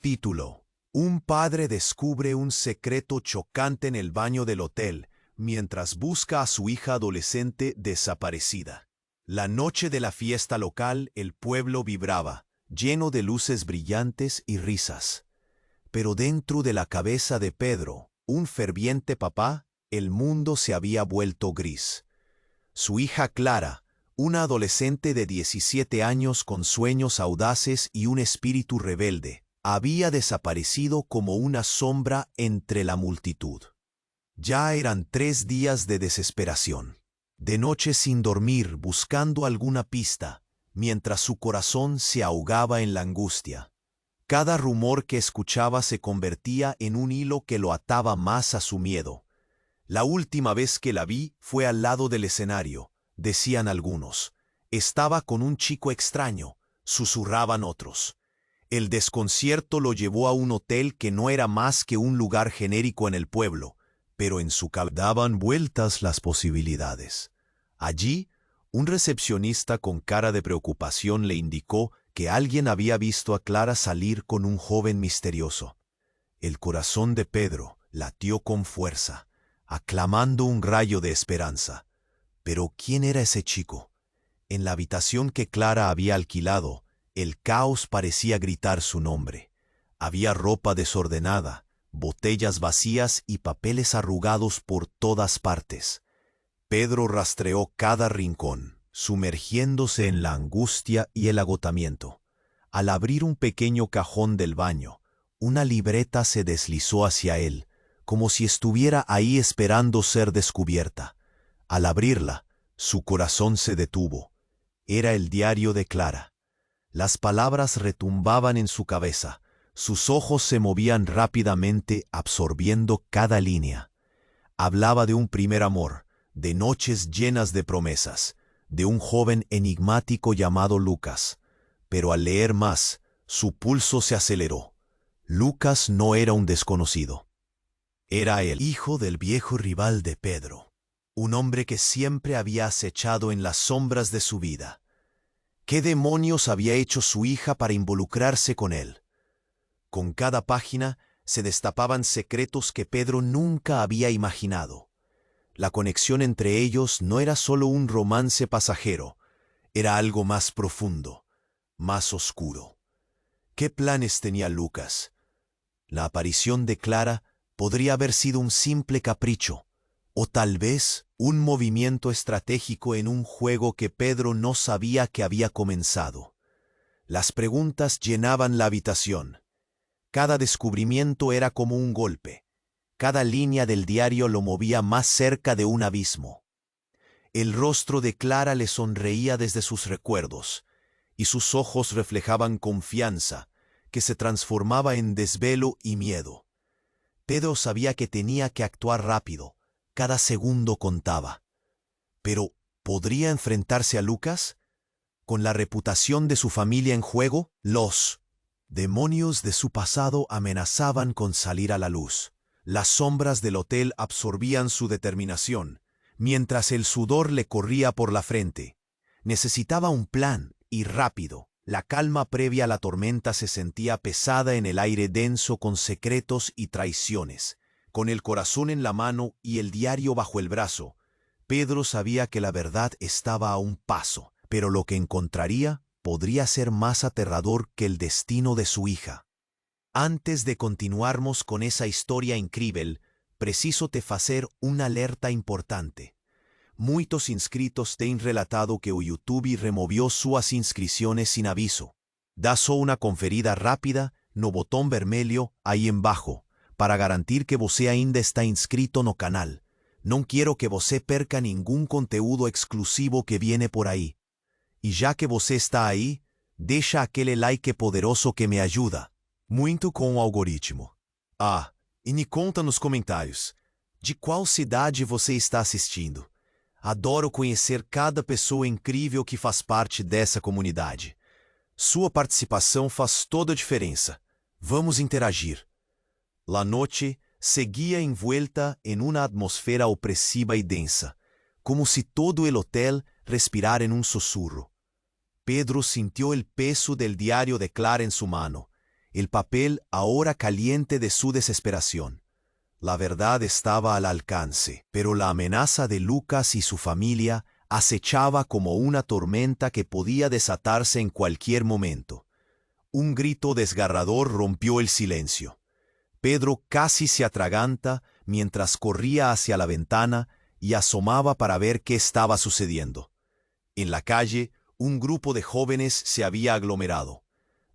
Título: Un padre descubre un secreto chocante en el baño del hotel mientras busca a su hija adolescente desaparecida. La noche de la fiesta local, el pueblo vibraba, lleno de luces brillantes y risas. Pero dentro de la cabeza de Pedro, un ferviente papá, el mundo se había vuelto gris. Su hija Clara, una adolescente de 17 años con sueños audaces y un espíritu rebelde, había desaparecido como una sombra entre la multitud. Ya eran 3 días de desesperación, de noche sin dormir buscando alguna pista, mientras su corazón se ahogaba en la angustia. Cada rumor que escuchaba se convertía en un hilo que lo ataba más a su miedo. La última vez que la vi fue al lado del escenario, decían algunos. Estaba con un chico extraño, susurraban otros. El desconcierto lo llevó a un hotel que no era más que un lugar genérico en el pueblo, pero en su cabeza daban vueltas las posibilidades. Allí, un recepcionista con cara de preocupación le indicó que alguien había visto a Clara salir con un joven misterioso. El corazón de Pedro latió con fuerza, aclamando un rayo de esperanza. Pero ¿quién era ese chico? En la habitación que Clara había alquilado, el caos parecía gritar su nombre. Había ropa desordenada, botellas vacías y papeles arrugados por todas partes. Pedro rastreó cada rincón, sumergiéndose en la angustia y el agotamiento. Al abrir un pequeño cajón del baño, una libreta se deslizó hacia él, como si estuviera ahí esperando ser descubierta. Al abrirla, su corazón se detuvo. Era el diario de Clara. Las palabras retumbaban en su cabeza. Sus ojos se movían rápidamente, absorbiendo cada línea. Hablaba de un primer amor, de noches llenas de promesas, de un joven enigmático llamado Lucas. Pero al leer más, su pulso se aceleró. Lucas no era un desconocido. Era el hijo del viejo rival de Pedro, un hombre que siempre había acechado en las sombras de su vida. ¿Qué demonios había hecho su hija para involucrarse con él? Con cada página se destapaban secretos que Pedro nunca había imaginado. La conexión entre ellos no era solo un romance pasajero, era algo más profundo, más oscuro. ¿Qué planes tenía Lucas? La aparición de Clara podría haber sido un simple capricho, o tal vez un movimiento estratégico en un juego que Pedro no sabía que había comenzado. Las preguntas llenaban la habitación. Cada descubrimiento era como un golpe. Cada línea del diario lo movía más cerca de un abismo. El rostro de Clara le sonreía desde sus recuerdos, y sus ojos reflejaban confianza, que se transformaba en desvelo y miedo. Pedro sabía que tenía que actuar rápido. Cada segundo contaba. Pero, ¿podría enfrentarse a Lucas? Con la reputación de su familia en juego, los demonios de su pasado amenazaban con salir a la luz. Las sombras del hotel absorbían su determinación, mientras el sudor le corría por la frente. Necesitaba un plan, y rápido. La calma previa a la tormenta se sentía pesada en el aire denso con secretos y traiciones. Con el corazón en la mano y el diario bajo el brazo, Pedro sabía que la verdad estaba a un paso, pero lo que encontraría podría ser más aterrador que el destino de su hija. Antes de continuarmos con esa historia increíble, preciso te fazer una alerta importante. Muitos inscritos têm relatado que o YouTube removió suas inscrições sin aviso. Dá só uma conferida rápida no botão vermelho aí embaixo, para garantir que você ainda está inscrito no canal. Não quero que você perca nenhum conteúdo exclusivo que viene por aí. E já que você está aí, deixa aquele like poderoso que me ajuda muito com o algoritmo. Ah, e me conta nos comentários, de qual cidade você está assistindo? Adoro conhecer cada pessoa incrível que faz parte dessa comunidade. Sua participação faz toda a diferença. Vamos interagir. La noche seguía envuelta en una atmósfera opresiva y densa, como si todo el hotel respirara en un susurro. Pedro sintió el peso del diario de Clara en su mano, el papel ahora caliente de su desesperación. La verdad estaba al alcance, pero la amenaza de Lucas y su familia acechaba como una tormenta que podía desatarse en cualquier momento. Un grito desgarrador rompió el silencio. Pedro casi se atraganta mientras corría hacia la ventana y asomaba para ver qué estaba sucediendo. En la calle, un grupo de jóvenes se había aglomerado.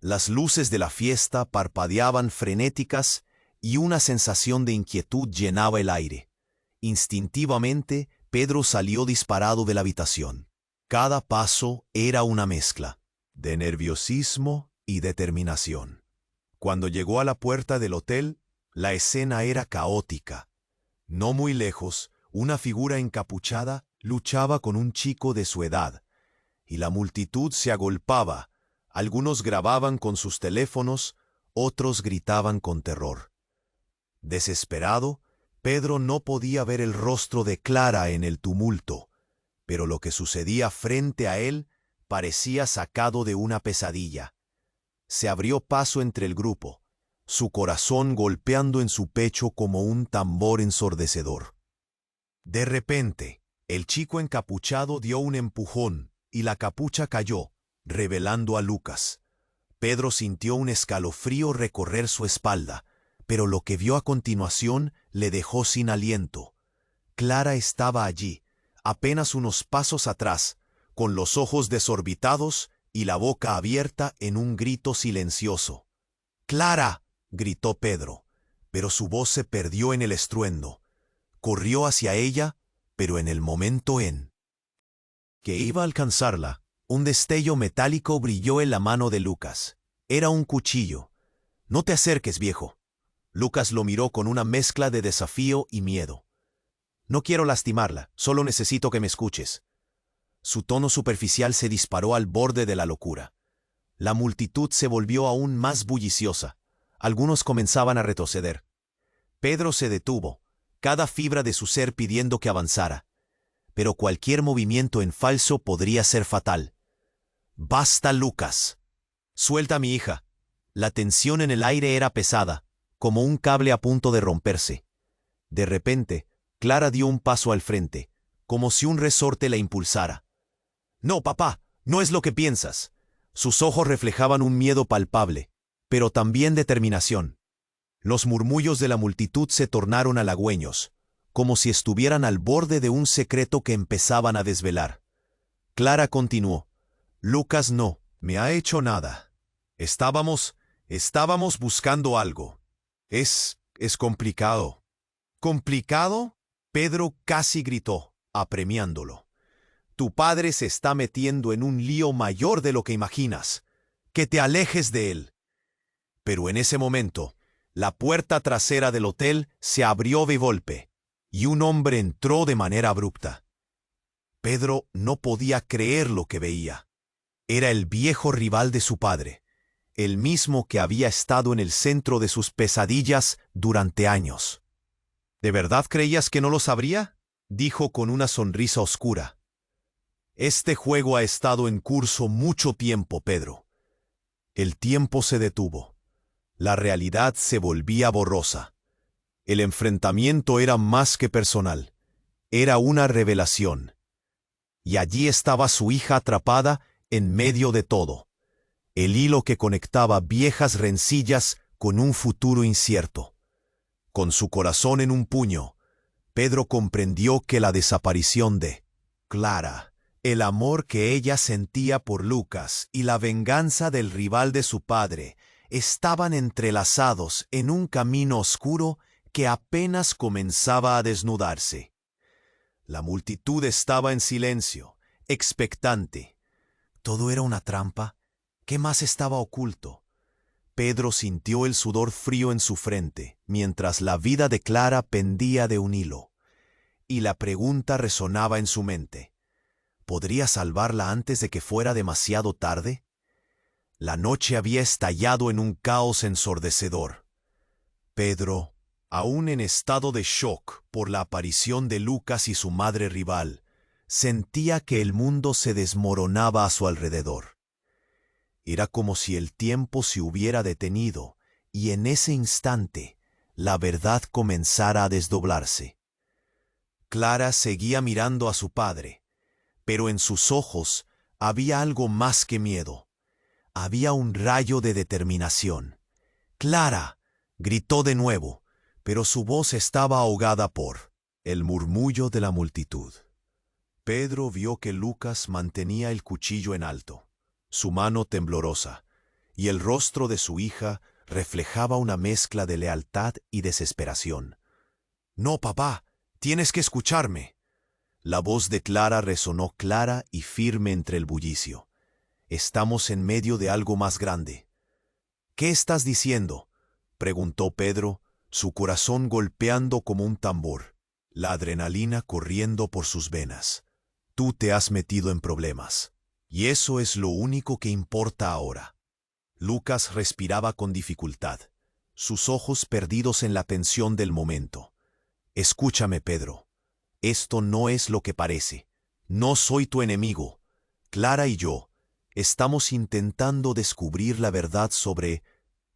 Las luces de la fiesta parpadeaban frenéticas y una sensación de inquietud llenaba el aire. Instintivamente, Pedro salió disparado de la habitación. Cada paso era una mezcla de nerviosismo y determinación. Cuando llegó a la puerta del hotel, la escena era caótica. No muy lejos, una figura encapuchada luchaba con un chico de su edad, y la multitud se agolpaba. Algunos grababan con sus teléfonos, otros gritaban con terror. Desesperado, Pedro no podía ver el rostro de Clara en el tumulto, pero lo que sucedía frente a él parecía sacado de una pesadilla. Se abrió paso entre el grupo, su corazón golpeando en su pecho como un tambor ensordecedor. De repente, el chico encapuchado dio un empujón y la capucha cayó, revelando a Lucas. Pedro sintió un escalofrío recorrer su espalda, pero lo que vio a continuación le dejó sin aliento. Clara estaba allí, apenas unos pasos atrás, con los ojos desorbitados y la boca abierta en un grito silencioso. ¡Clara!, gritó Pedro, pero su voz se perdió en el estruendo. Corrió hacia ella, pero en el momento en que iba a alcanzarla, un destello metálico brilló en la mano de Lucas. Era un cuchillo. «No te acerques, viejo». Lucas lo miró con una mezcla de desafío y miedo. «No quiero lastimarla, solo necesito que me escuches». Su tono superficial se disparó al borde de la locura. La multitud se volvió aún más bulliciosa. Algunos comenzaban a retroceder. Pedro se detuvo, cada fibra de su ser pidiendo que avanzara. Pero cualquier movimiento en falso podría ser fatal. «Basta, Lucas. Suelta a mi hija». La tensión en el aire era pesada, como un cable a punto de romperse. De repente, Clara dio un paso al frente, como si un resorte la impulsara. «No, papá, no es lo que piensas». Sus ojos reflejaban un miedo palpable, pero también determinación. Los murmullos de la multitud se tornaron halagüeños, como si estuvieran al borde de un secreto que empezaban a desvelar. Clara continuó. «Lucas no me ha hecho nada. Estábamos buscando algo. Es complicado». «¿Complicado?», Pedro casi gritó, apremiándolo. «Tu padre se está metiendo en un lío mayor de lo que imaginas. Que te alejes de él». Pero en ese momento, la puerta trasera del hotel se abrió de golpe, y un hombre entró de manera abrupta. Pedro no podía creer lo que veía. Era el viejo rival de su padre, el mismo que había estado en el centro de sus pesadillas durante años. «¿De verdad creías que no lo sabría?», dijo con una sonrisa oscura. «Este juego ha estado en curso mucho tiempo, Pedro». El tiempo se detuvo. La realidad se volvía borrosa. El enfrentamiento era más que personal. Era una revelación. Y allí estaba su hija atrapada en medio de todo. El hilo que conectaba viejas rencillas con un futuro incierto. Con su corazón en un puño, Pedro comprendió que la desaparición de Clara, el amor que ella sentía por Lucas y la venganza del rival de su padre estaban entrelazados en un camino oscuro que apenas comenzaba a desnudarse. La multitud estaba en silencio, expectante. ¿Todo era una trampa? ¿Qué más estaba oculto? Pedro sintió el sudor frío en su frente, mientras la vida de Clara pendía de un hilo. Y la pregunta resonaba en su mente. ¿Podría salvarla antes de que fuera demasiado tarde? La noche había estallado en un caos ensordecedor. Pedro, aún en estado de shock por la aparición de Lucas y su madre rival, sentía que el mundo se desmoronaba a su alrededor. Era como si el tiempo se hubiera detenido y en ese instante la verdad comenzara a desdoblarse. Clara seguía mirando a su padre, pero en sus ojos había algo más que miedo. Había un rayo de determinación. ¡Clara!, gritó de nuevo, pero su voz estaba ahogada por el murmullo de la multitud. Pedro vio que Lucas mantenía el cuchillo en alto, su mano temblorosa, y el rostro de su hija reflejaba una mezcla de lealtad y desesperación. «No, papá, tienes que escucharme». La voz de Clara resonó clara y firme entre el bullicio. «Estamos en medio de algo más grande». «¿Qué estás diciendo?», preguntó Pedro, su corazón golpeando como un tambor, la adrenalina corriendo por sus venas. «Tú te has metido en problemas, y eso es lo único que importa ahora». Lucas respiraba con dificultad, sus ojos perdidos en la tensión del momento. «Escúchame, Pedro. Esto no es lo que parece. No soy tu enemigo. Clara y yo estamos intentando descubrir la verdad sobre...»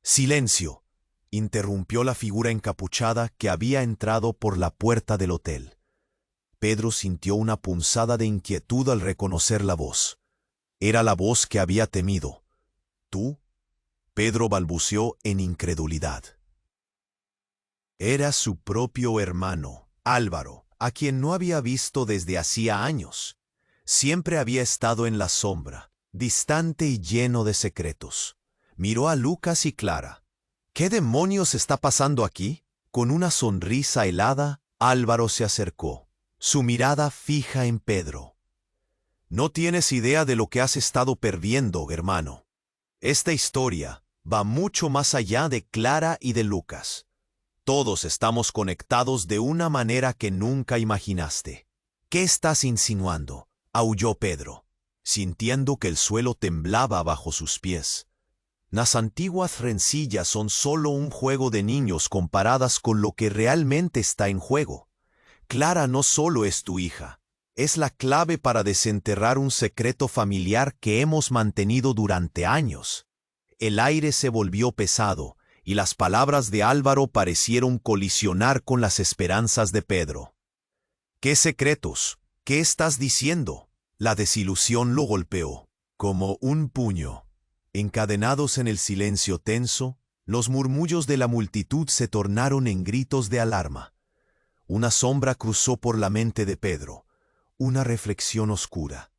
«¡Silencio!», interrumpió la figura encapuchada que había entrado por la puerta del hotel. Pedro sintió una punzada de inquietud al reconocer la voz. Era la voz que había temido. «¿Tú?», Pedro balbuceó en incredulidad. Era su propio hermano, Álvaro, a quien no había visto desde hacía años. Siempre había estado en la sombra, distante y lleno de secretos. Miró a Lucas y Clara. «¿Qué demonios está pasando aquí?». Con una sonrisa helada, Álvaro se acercó, su mirada fija en Pedro. «No tienes idea de lo que has estado perdiendo, hermano. Esta historia va mucho más allá de Clara y de Lucas. Todos estamos conectados de una manera que nunca imaginaste». «¿Qué estás insinuando?», aulló Pedro, sintiendo que el suelo temblaba bajo sus pies. «Las antiguas rencillas son solo un juego de niños comparadas con lo que realmente está en juego. Clara no solo es tu hija, es la clave para desenterrar un secreto familiar que hemos mantenido durante años». El aire se volvió pesado, y las palabras de Álvaro parecieron colisionar con las esperanzas de Pedro. «¿Qué secretos? ¿Qué estás diciendo?». La desilusión lo golpeó, como un puño. Encadenados en el silencio tenso, los murmullos de la multitud se tornaron en gritos de alarma. Una sombra cruzó por la mente de Pedro, una reflexión oscura.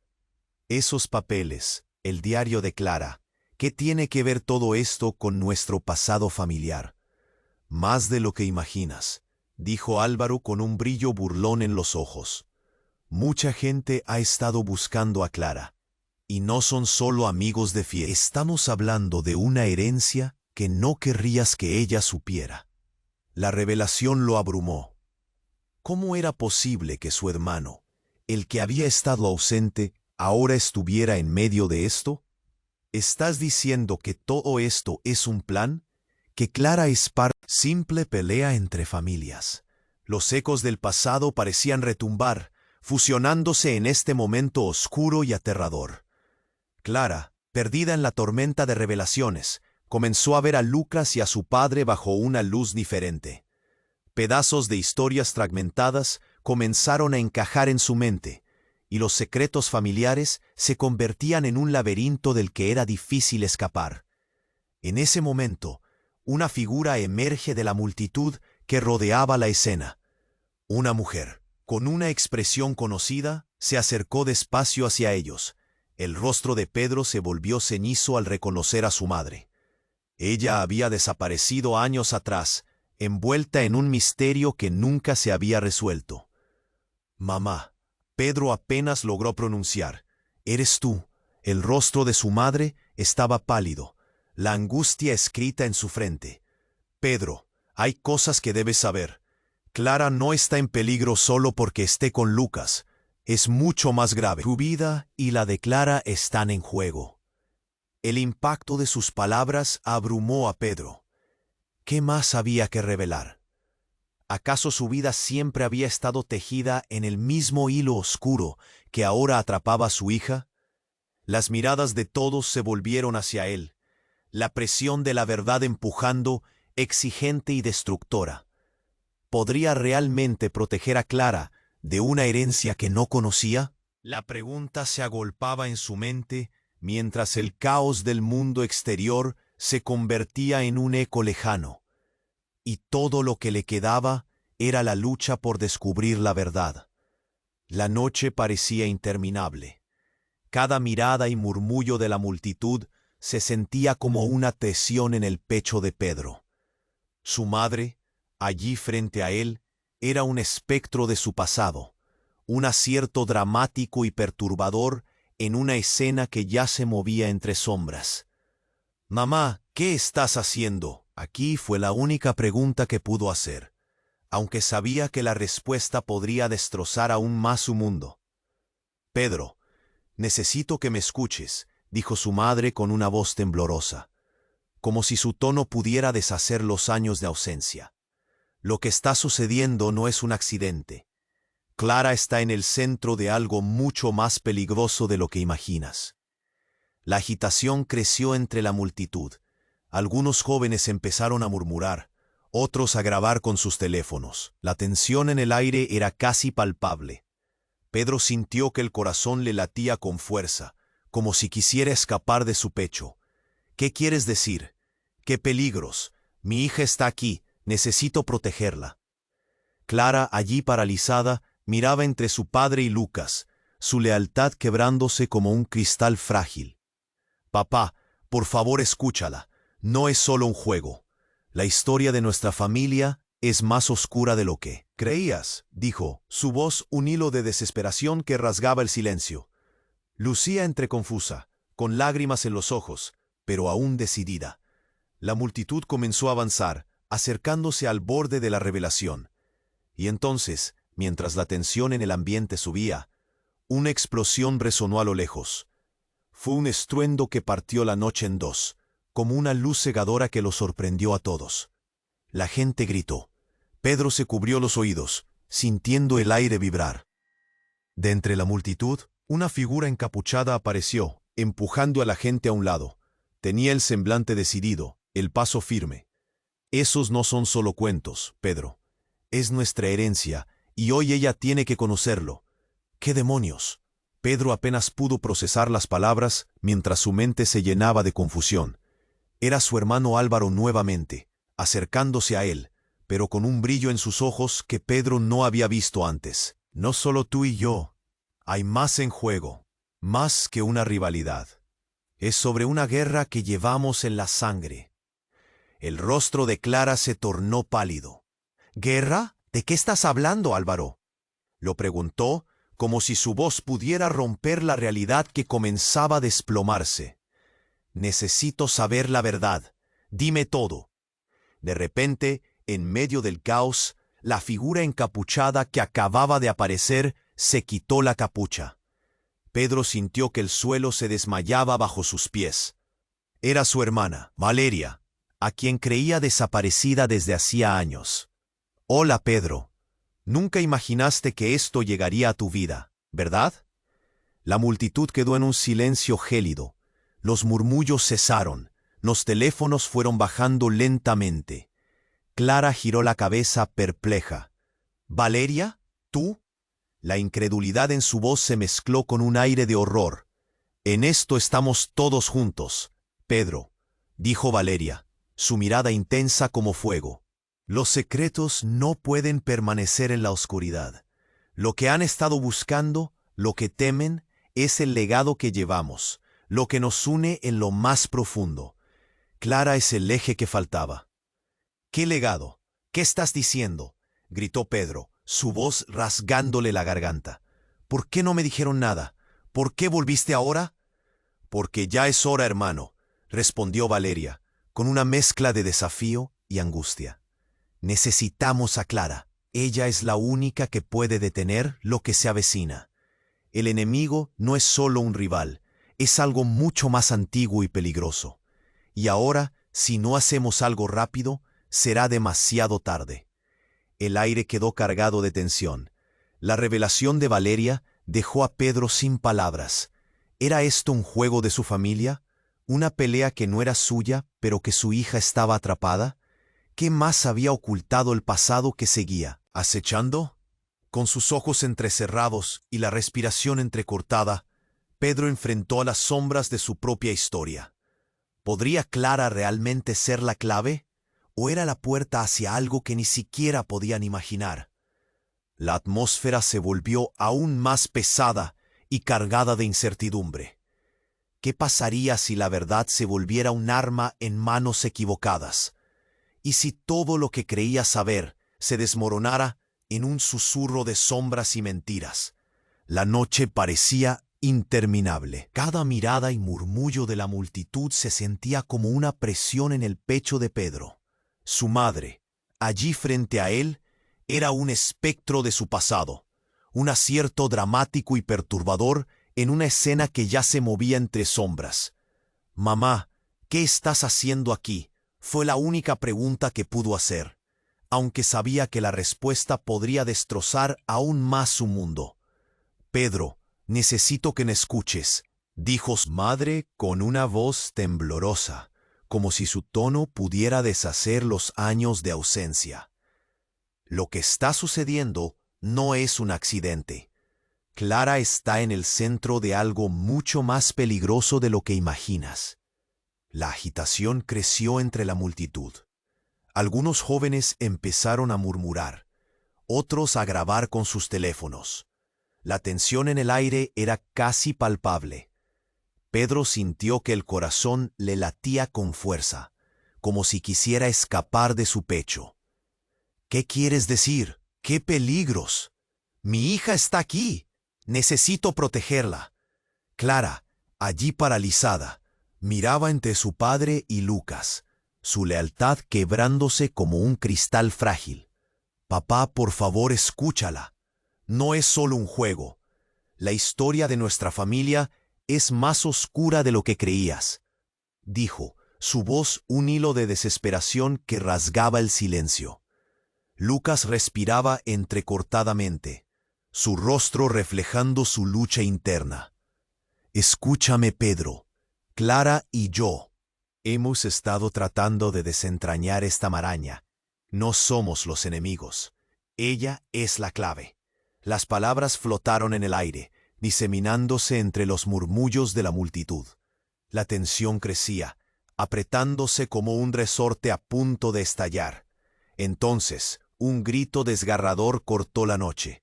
«Esos papeles, el diario de Clara, ¿qué tiene que ver todo esto con nuestro pasado familiar?». «Más de lo que imaginas», dijo Álvaro con un brillo burlón en los ojos. «Mucha gente ha estado buscando a Clara, y no son solo amigos de fiesta. Estamos hablando de una herencia que no querrías que ella supiera». La revelación lo abrumó. ¿Cómo era posible que su hermano, el que había estado ausente, ahora estuviera en medio de esto? ¿Estás diciendo que todo esto es un plan? ¿Que Clara es parte de una simple pelea entre familias? Los ecos del pasado parecían retumbar, fusionándose en este momento oscuro y aterrador. Clara, perdida en la tormenta de revelaciones, comenzó a ver a Lucas y a su padre bajo una luz diferente. Pedazos de historias fragmentadas comenzaron a encajar en su mente, y los secretos familiares se convertían en un laberinto del que era difícil escapar. En ese momento, una figura emerge de la multitud que rodeaba la escena. Una mujer, con una expresión conocida, se acercó despacio hacia ellos. El rostro de Pedro se volvió cenizo al reconocer a su madre. Ella había desaparecido años atrás, envuelta en un misterio que nunca se había resuelto. «Mamá», Pedro apenas logró pronunciar. «¿Eres tú?». El rostro de su madre estaba pálido, la angustia escrita en su frente. «Pedro, hay cosas que debes saber. Clara no está en peligro solo porque esté con Lucas. Es mucho más grave. Tu vida y la de Clara están en juego». El impacto de sus palabras abrumó a Pedro. ¿Qué más había que revelar? ¿Acaso su vida siempre había estado tejida en el mismo hilo oscuro que ahora atrapaba a su hija? Las miradas de todos se volvieron hacia él, la presión de la verdad empujando, exigente y destructora. ¿Podría realmente proteger a Clara de una herencia que no conocía? La pregunta se agolpaba en su mente mientras el caos del mundo exterior se convertía en un eco lejano, y todo lo que le quedaba era la lucha por descubrir la verdad. La noche parecía interminable. Cada mirada y murmullo de la multitud se sentía como una tensión en el pecho de Pedro. Su madre, allí frente a él, era un espectro de su pasado, un acierto dramático y perturbador en una escena que ya se movía entre sombras. «Mamá, ¿qué estás haciendo?», aquí fue la única pregunta que pudo hacer, aunque sabía que la respuesta podría destrozar aún más su mundo. «Pedro, necesito que me escuches», dijo su madre con una voz temblorosa, como si su tono pudiera deshacer los años de ausencia. «Lo que está sucediendo no es un accidente. Clara está en el centro de algo mucho más peligroso de lo que imaginas». La agitación creció entre la multitud. Algunos jóvenes empezaron a murmurar, otros a grabar con sus teléfonos. La tensión en el aire era casi palpable. Pedro sintió que el corazón le latía con fuerza, como si quisiera escapar de su pecho. «¿Qué quieres decir? ¿Qué peligros? Mi hija está aquí, necesito protegerla». Clara, allí paralizada, miraba entre su padre y Lucas, su lealtad quebrándose como un cristal frágil. «Papá, por favor escúchala, no es solo un juego. La historia de nuestra familia es más oscura de lo que creías», dijo, su voz un hilo de desesperación que rasgaba el silencio. Lucía entreconfusa, con lágrimas en los ojos, pero aún decidida. La multitud comenzó a avanzar, acercándose al borde de la revelación. Y entonces, mientras la tensión en el ambiente subía, una explosión resonó a lo lejos. Fue un estruendo que partió la noche en dos, como una luz cegadora que lo sorprendió a todos. La gente gritó. Pedro se cubrió los oídos, sintiendo el aire vibrar. De entre la multitud, una figura encapuchada apareció, empujando a la gente a un lado. Tenía el semblante decidido, el paso firme. «Esos no son solo cuentos, Pedro. Es nuestra herencia, y hoy ella tiene que conocerlo». «¿Qué demonios?». Pedro apenas pudo procesar las palabras mientras su mente se llenaba de confusión. Era su hermano Álvaro nuevamente, acercándose a él, pero con un brillo en sus ojos que Pedro no había visto antes. «No solo tú y yo. Hay más en juego, más que una rivalidad. Es sobre una guerra que llevamos en la sangre». El rostro de Clara se tornó pálido. «¿Guerra? ¿De qué estás hablando, Álvaro?», lo preguntó, como si su voz pudiera romper la realidad que comenzaba a desplomarse. «Necesito saber la verdad. Dime todo». De repente, en medio del caos, la figura encapuchada que acababa de aparecer se quitó la capucha. Pedro sintió que el suelo se desmayaba bajo sus pies. Era su hermana, Valeria, a quien creía desaparecida desde hacía años. «Hola, Pedro. Nunca imaginaste que esto llegaría a tu vida, ¿verdad?». La multitud quedó en un silencio gélido. Los murmullos cesaron. Los teléfonos fueron bajando lentamente. Clara giró la cabeza perpleja. «¿Valeria? ¿Tú?». La incredulidad en su voz se mezcló con un aire de horror. «En esto estamos todos juntos, Pedro», dijo Valeria, su mirada intensa como fuego. «Los secretos no pueden permanecer en la oscuridad. Lo que han estado buscando, lo que temen, es el legado que llevamos, lo que nos une en lo más profundo. Clara es el eje que faltaba». «¿Qué legado? ¿Qué estás diciendo?», gritó Pedro, su voz rasgándole la garganta. «¿Por qué no me dijeron nada? ¿Por qué volviste ahora?». «Porque ya es hora, hermano», respondió Valeria, con una mezcla de desafío y angustia. «Necesitamos a Clara. Ella es la única que puede detener lo que se avecina. El enemigo no es solo un rival, es algo mucho más antiguo y peligroso. Y ahora, si no hacemos algo rápido, será demasiado tarde». El aire quedó cargado de tensión. La revelación de Valeria dejó a Pedro sin palabras. ¿Era esto un juego de su familia? ¿Una pelea que no era suya, pero que su hija estaba atrapada? ¿Qué más había ocultado el pasado que seguía? ¿Acechando? Con sus ojos entrecerrados y la respiración entrecortada, Pedro enfrentó a las sombras de su propia historia. ¿Podría Clara realmente ser la clave? ¿O era la puerta hacia algo que ni siquiera podían imaginar? La atmósfera se volvió aún más pesada y cargada de incertidumbre. ¿Qué pasaría si la verdad se volviera un arma en manos equivocadas? ¿Y si todo lo que creía saber se desmoronara en un susurro de sombras y mentiras? La noche parecía interminable. Cada mirada y murmullo de la multitud se sentía como una presión en el pecho de Pedro. Su madre, allí frente a él, era un espectro de su pasado, un acierto dramático y perturbador en una escena que ya se movía entre sombras. «Mamá, ¿qué estás haciendo aquí?», fue la única pregunta que pudo hacer, aunque sabía que la respuesta podría destrozar aún más su mundo. «Pedro, necesito que me escuches», dijo su madre con una voz temblorosa, como si su tono pudiera deshacer los años de ausencia. «Lo que está sucediendo no es un accidente. Clara está en el centro de algo mucho más peligroso de lo que imaginas». La agitación creció entre la multitud. Algunos jóvenes empezaron a murmurar, otros a grabar con sus teléfonos. La tensión en el aire era casi palpable. Pedro sintió que el corazón le latía con fuerza, como si quisiera escapar de su pecho. «¿Qué quieres decir? ¡Qué peligros! Mi hija está aquí. Necesito protegerla». Clara, allí paralizada, miraba entre su padre y Lucas, su lealtad quebrándose como un cristal frágil. «Papá, por favor, escúchala. No es solo un juego. La historia de nuestra familia es más oscura de lo que creías», dijo, su voz un hilo de desesperación que rasgaba el silencio. Lucas respiraba entrecortadamente, su rostro reflejando su lucha interna. «Escúchame, Pedro. Clara y yo hemos estado tratando de desentrañar esta maraña. No somos los enemigos. Ella es la clave». Las palabras flotaron en el aire, diseminándose entre los murmullos de la multitud. La tensión crecía, apretándose como un resorte a punto de estallar. Entonces, un grito desgarrador cortó la noche.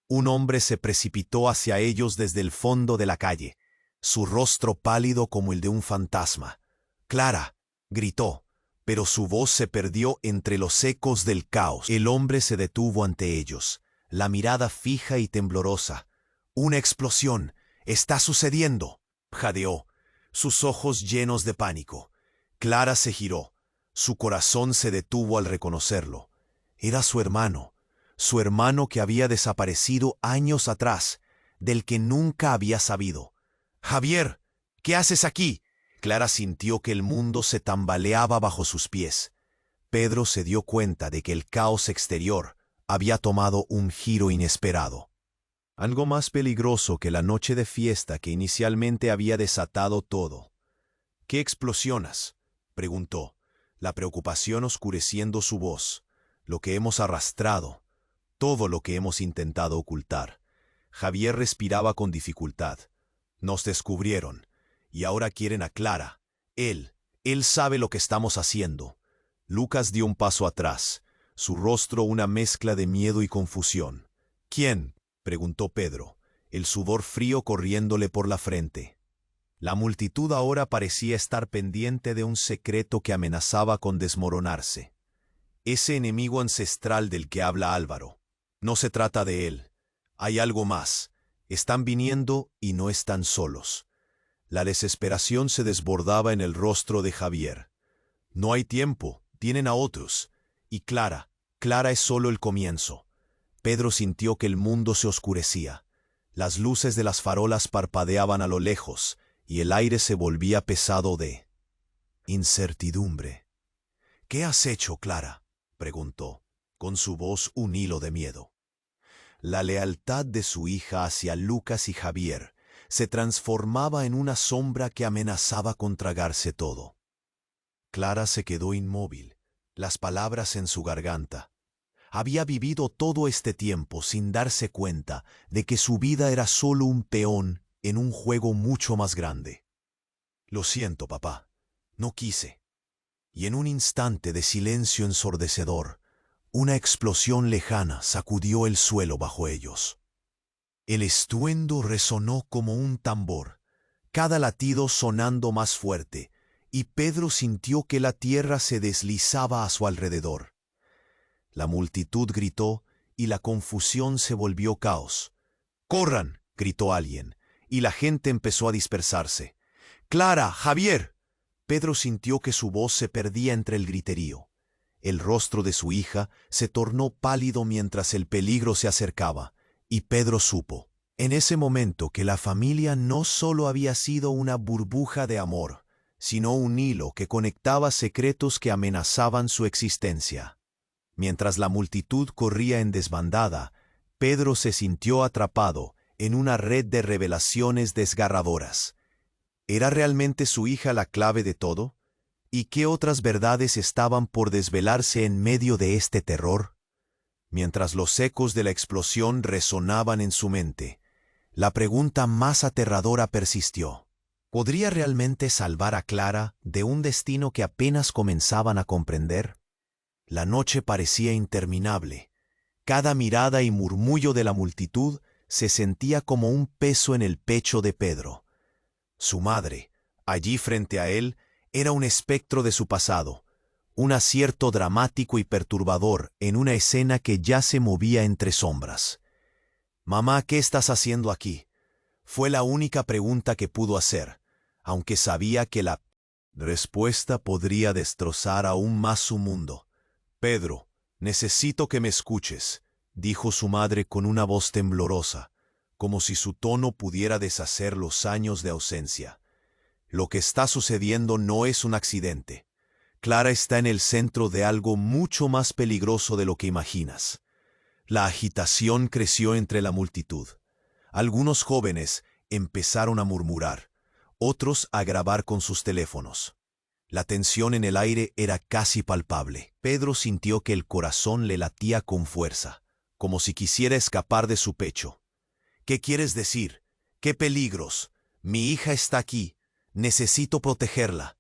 Un hombre se precipitó hacia ellos desde el fondo de la calle, su rostro pálido como el de un fantasma. «Clara», gritó, pero su voz se perdió entre los ecos del caos. El hombre se detuvo ante ellos, la mirada fija y temblorosa. «¡Una explosión! ¡Está sucediendo!», jadeó, sus ojos llenos de pánico. Clara se giró. Su corazón se detuvo al reconocerlo. Era su hermano que había desaparecido años atrás, del que nunca había sabido. «Javier, ¿qué haces aquí?». Clara sintió que el mundo se tambaleaba bajo sus pies. Pedro se dio cuenta de que el caos exterior había tomado un giro inesperado. Algo más peligroso que la noche de fiesta que inicialmente había desatado todo. «¿Qué explosionas?», preguntó, la preocupación oscureciendo su voz. «Lo que hemos arrastrado, todo lo que hemos intentado ocultar». Javier respiraba con dificultad. «Nos descubrieron, y ahora quieren a Clara. Él sabe lo que estamos haciendo». Lucas dio un paso atrás, su rostro una mezcla de miedo y confusión. «¿Quién?», preguntó Pedro, el sudor frío corriéndole por la frente. La multitud ahora parecía estar pendiente de un secreto que amenazaba con desmoronarse. Ese enemigo ancestral del que habla Álvaro. No se trata de él. Hay algo más. Están viniendo y no están solos. La desesperación se desbordaba en el rostro de Javier. «No hay tiempo, tienen a otros. Y Clara es solo el comienzo». Pedro sintió que el mundo se oscurecía. Las luces de las farolas parpadeaban a lo lejos, y el aire se volvía pesado de incertidumbre. «¿Qué has hecho, Clara?», preguntó, con su voz un hilo de miedo. La lealtad de su hija hacia Lucas y Javier se transformaba en una sombra que amenazaba con tragarse todo. Clara se quedó inmóvil, las palabras en su garganta. Había vivido todo este tiempo sin darse cuenta de que su vida era solo un peón en un juego mucho más grande. Lo siento, papá, no quise. Y en un instante de silencio ensordecedor, una explosión lejana sacudió el suelo bajo ellos. El estruendo resonó como un tambor, cada latido sonando más fuerte, y Pedro sintió que la tierra se deslizaba a su alrededor. La multitud gritó y la confusión se volvió caos. ¡Corran!, gritó alguien, y la gente empezó a dispersarse. ¡Clara! ¡Javier! Pedro sintió que su voz se perdía entre el griterío. El rostro de su hija se tornó pálido mientras el peligro se acercaba, y Pedro supo, en ese momento, que la familia no solo había sido una burbuja de amor, sino un hilo que conectaba secretos que amenazaban su existencia. Mientras la multitud corría en desbandada, Pedro se sintió atrapado en una red de revelaciones desgarradoras. ¿Era realmente su hija la clave de todo? ¿Y qué otras verdades estaban por desvelarse en medio de este terror? Mientras los ecos de la explosión resonaban en su mente, la pregunta más aterradora persistió. ¿Podría realmente salvar a Clara de un destino que apenas comenzaban a comprender? La noche parecía interminable. Cada mirada y murmullo de la multitud se sentía como un peso en el pecho de Pedro. Su madre, allí frente a él, era un espectro de su pasado, un acierto dramático y perturbador en una escena que ya se movía entre sombras. «Mamá, ¿qué estás haciendo aquí?», fue la única pregunta que pudo hacer, aunque sabía que la respuesta podría destrozar aún más su mundo. «Pedro, necesito que me escuches», dijo su madre con una voz temblorosa, como si su tono pudiera deshacer los años de ausencia. «Lo que está sucediendo no es un accidente. Clara está en el centro de algo mucho más peligroso de lo que imaginas». La agitación creció entre la multitud. Algunos jóvenes empezaron a murmurar, otros a grabar con sus teléfonos. La tensión en el aire era casi palpable. Pedro sintió que el corazón le latía con fuerza, como si quisiera escapar de su pecho. «¿Qué quieres decir? ¿Qué peligros? Mi hija está aquí. Necesito protegerla».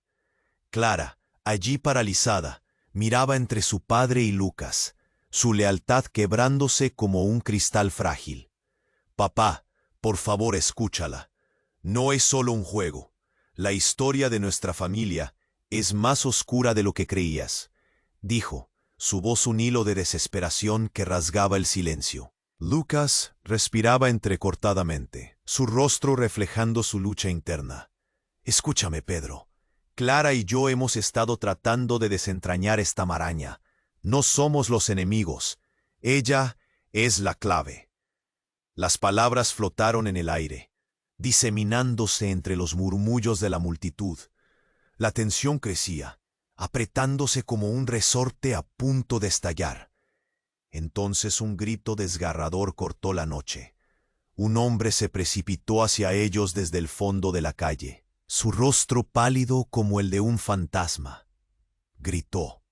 Clara, allí paralizada, miraba entre su padre y Lucas, su lealtad quebrándose como un cristal frágil. «Papá, por favor, escúchala. No es solo un juego. La historia de nuestra familia es más oscura de lo que creías», dijo, su voz un hilo de desesperación que rasgaba el silencio. Lucas respiraba entrecortadamente, su rostro reflejando su lucha interna. «Escúchame, Pedro. Clara y yo hemos estado tratando de desentrañar esta maraña. No somos los enemigos. Ella es la clave». Las palabras flotaron en el aire, diseminándose entre los murmullos de la multitud. La tensión crecía, apretándose como un resorte a punto de estallar. Entonces un grito desgarrador cortó la noche. Un hombre se precipitó hacia ellos desde el fondo de la calle, su rostro pálido como el de un fantasma. Gritó,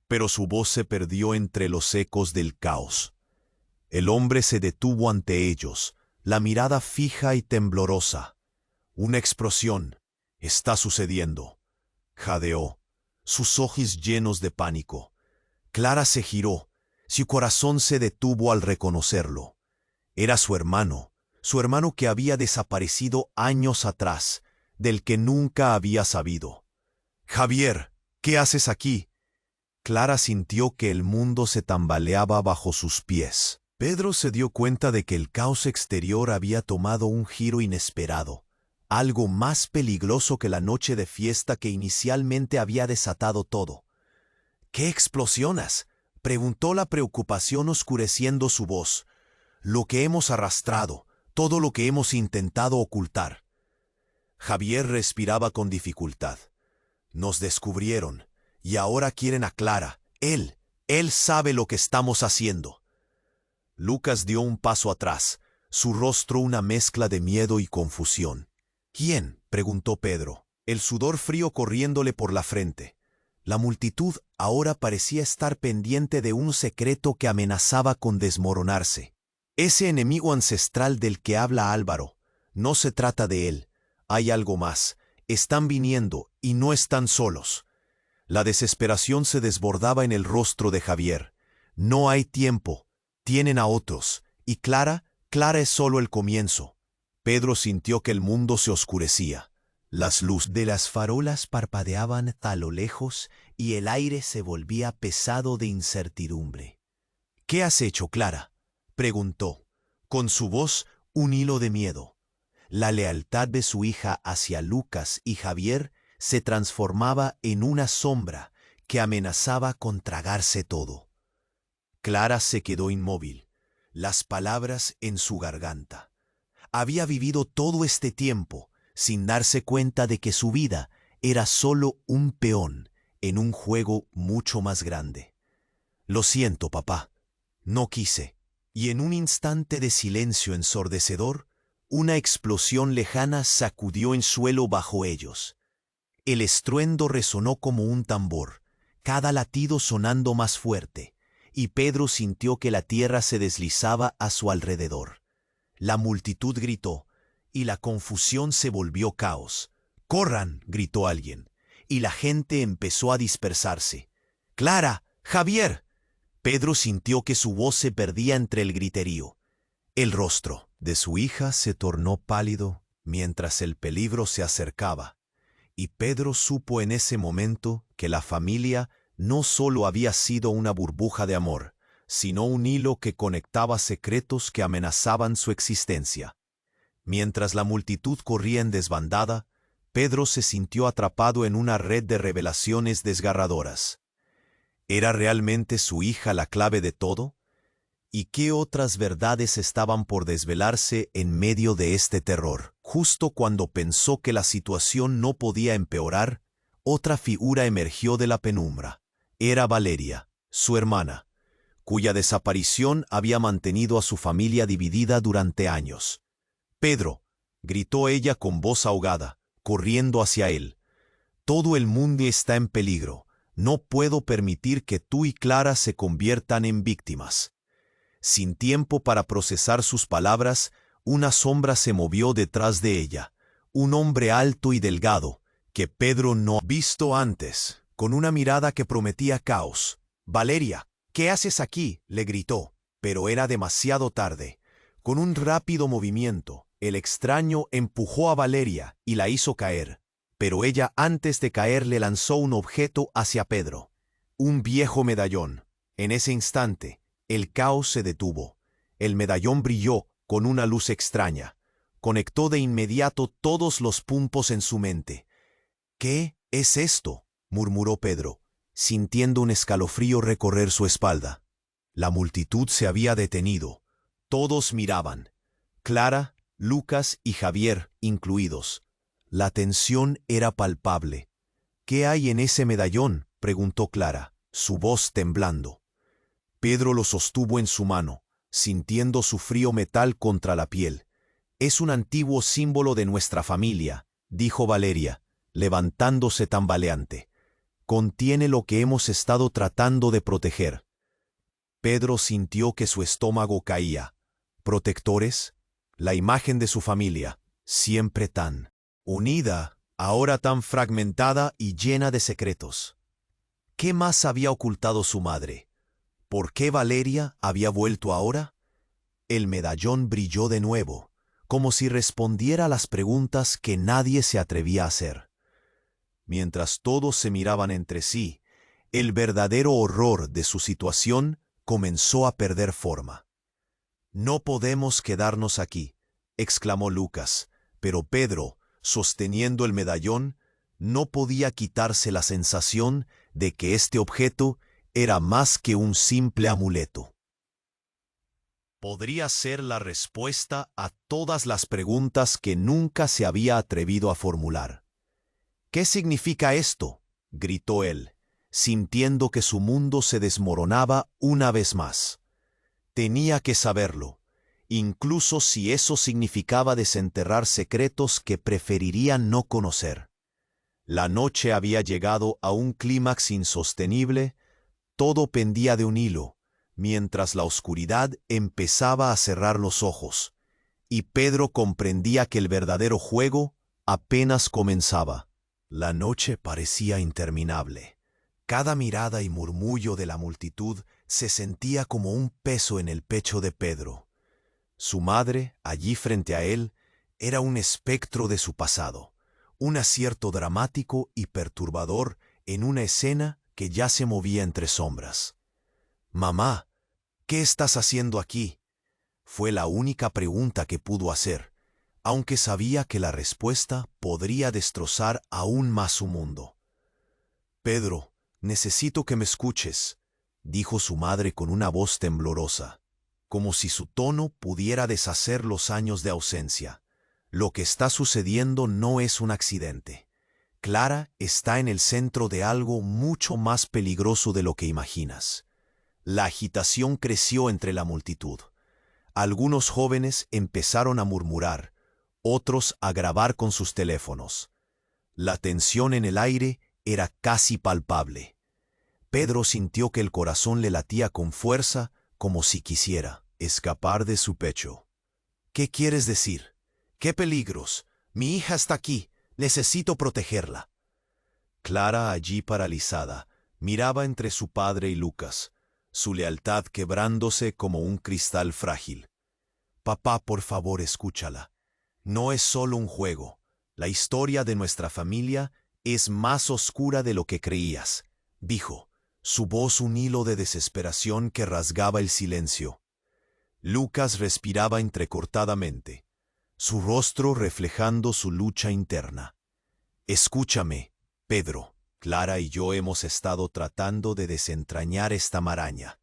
pero su voz se perdió entre los ecos del caos. El hombre se detuvo ante ellos, la mirada fija y temblorosa. «Una explosión. Está sucediendo», jadeó, sus ojos llenos de pánico. Clara se giró, su corazón se detuvo al reconocerlo. Era su hermano que había desaparecido años atrás, del que nunca había sabido. «Javier, ¿qué haces aquí?». Clara sintió que el mundo se tambaleaba bajo sus pies. Pedro se dio cuenta de que el caos exterior había tomado un giro inesperado, algo más peligroso que la noche de fiesta que inicialmente había desatado todo. «¿Qué explosionas?», preguntó la preocupación oscureciendo su voz. «Lo que hemos arrastrado, todo lo que hemos intentado ocultar». Javier respiraba con dificultad. «Nos descubrieron, y ahora quieren a Clara. Él sabe lo que estamos haciendo». Lucas dio un paso atrás, su rostro una mezcla de miedo y confusión. ¿Quién?, preguntó Pedro, el sudor frío corriéndole por la frente. La multitud ahora parecía estar pendiente de un secreto que amenazaba con desmoronarse. Ese enemigo ancestral del que habla Álvaro. No se trata de él. Hay algo más. Están viniendo y no están solos. La desesperación se desbordaba en el rostro de Javier. No hay tiempo. Tienen a otros. Y Clara es solo el comienzo. Pedro sintió que el mundo se oscurecía. Las luces de las farolas parpadeaban a lo lejos y el aire se volvía pesado de incertidumbre. ¿Qué has hecho, Clara?, preguntó, con su voz un hilo de miedo. La lealtad de su hija hacia Lucas y Javier se transformaba en una sombra que amenazaba con tragarse todo. Clara se quedó inmóvil, las palabras en su garganta. Había vivido todo este tiempo sin darse cuenta de que su vida era solo un peón en un juego mucho más grande. Lo siento, papá. No quise. Y en un instante de silencio ensordecedor, una explosión lejana sacudió el suelo bajo ellos. El estruendo resonó como un tambor, cada latido sonando más fuerte, y Pedro sintió que la tierra se deslizaba a su alrededor. La multitud gritó, y la confusión se volvió caos. ¡Corran!, gritó alguien, y la gente empezó a dispersarse. ¡Clara! ¡Javier! Pedro sintió que su voz se perdía entre el griterío. El rostro de su hija se tornó pálido mientras el peligro se acercaba, y Pedro supo en ese momento que la familia no solo había sido una burbuja de amor, sino un hilo que conectaba secretos que amenazaban su existencia. Mientras la multitud corría en desbandada, Pedro se sintió atrapado en una red de revelaciones desgarradoras. ¿Era realmente su hija la clave de todo? ¿Y qué otras verdades estaban por desvelarse en medio de este terror? Justo cuando pensó que la situación no podía empeorar, otra figura emergió de la penumbra. Era Valeria, su hermana, cuya desaparición había mantenido a su familia dividida durante años. «Pedro», gritó ella con voz ahogada, corriendo hacia él. «Todo el mundo está en peligro. No puedo permitir que tú y Clara se conviertan en víctimas». Sin tiempo para procesar sus palabras, una sombra se movió detrás de ella. Un hombre alto y delgado, que Pedro no había visto antes, con una mirada que prometía caos. «Valeria, ¿qué haces aquí?», le gritó, pero era demasiado tarde. Con un rápido movimiento, el extraño empujó a Valeria y la hizo caer, pero ella antes de caer le lanzó un objeto hacia Pedro. Un viejo medallón. En ese instante, el caos se detuvo. El medallón brilló con una luz extraña. Conectó de inmediato todos los puntos en su mente. «¿Qué es esto?», murmuró Pedro, sintiendo un escalofrío recorrer su espalda. La multitud se había detenido. Todos miraban. Clara, Lucas y Javier incluidos. La tensión era palpable. «¿Qué hay en ese medallón?», preguntó Clara, su voz temblando. Pedro lo sostuvo en su mano, sintiendo su frío metal contra la piel. «Es un antiguo símbolo de nuestra familia», dijo Valeria, levantándose tambaleante. «Contiene lo que hemos estado tratando de proteger». Pedro sintió que su estómago caía. ¿Protectores? La imagen de su familia, siempre tan unida, ahora tan fragmentada y llena de secretos. ¿Qué más había ocultado su madre? ¿Por qué Valeria había vuelto ahora? El medallón brilló de nuevo, como si respondiera a las preguntas que nadie se atrevía a hacer. Mientras todos se miraban entre sí, el verdadero horror de su situación comenzó a perder forma. «No podemos quedarnos aquí», exclamó Lucas, pero Pedro, sosteniendo el medallón, no podía quitarse la sensación de que este objeto era más que un simple amuleto. Podría ser la respuesta a todas las preguntas que nunca se había atrevido a formular. «¿Qué significa esto?», gritó él, sintiendo que su mundo se desmoronaba una vez más. Tenía que saberlo, incluso si eso significaba desenterrar secretos que preferirían no conocer. La noche había llegado a un clímax insostenible, todo pendía de un hilo, mientras la oscuridad empezaba a cerrar los ojos, y Pedro comprendía que el verdadero juego apenas comenzaba. La noche parecía interminable. Cada mirada y murmullo de la multitud se sentía como un peso en el pecho de Pedro. Su madre, allí frente a él, era un espectro de su pasado, un acierto dramático y perturbador en una escena que ya se movía entre sombras. «Mamá, ¿qué estás haciendo aquí?», fue la única pregunta que pudo hacer, aunque sabía que la respuesta podría destrozar aún más su mundo. «Pedro, necesito que me escuches», dijo su madre con una voz temblorosa, como si su tono pudiera deshacer los años de ausencia. «Lo que está sucediendo no es un accidente. Clara está en el centro de algo mucho más peligroso de lo que imaginas». La agitación creció entre la multitud. Algunos jóvenes empezaron a murmurar, otros a grabar con sus teléfonos. La tensión en el aire era casi palpable. Pedro sintió que el corazón le latía con fuerza, como si quisiera escapar de su pecho. «¿Qué quieres decir? ¿Qué peligros? Mi hija está aquí. Necesito protegerla». Clara, allí paralizada, miraba entre su padre y Lucas, su lealtad quebrándose como un cristal frágil. «Papá, por favor, escúchala. No es solo un juego. La historia de nuestra familia es más oscura de lo que creías», dijo, su voz un hilo de desesperación que rasgaba el silencio. Lucas respiraba entrecortadamente, su rostro reflejando su lucha interna. «Escúchame, Pedro. Clara y yo hemos estado tratando de desentrañar esta maraña.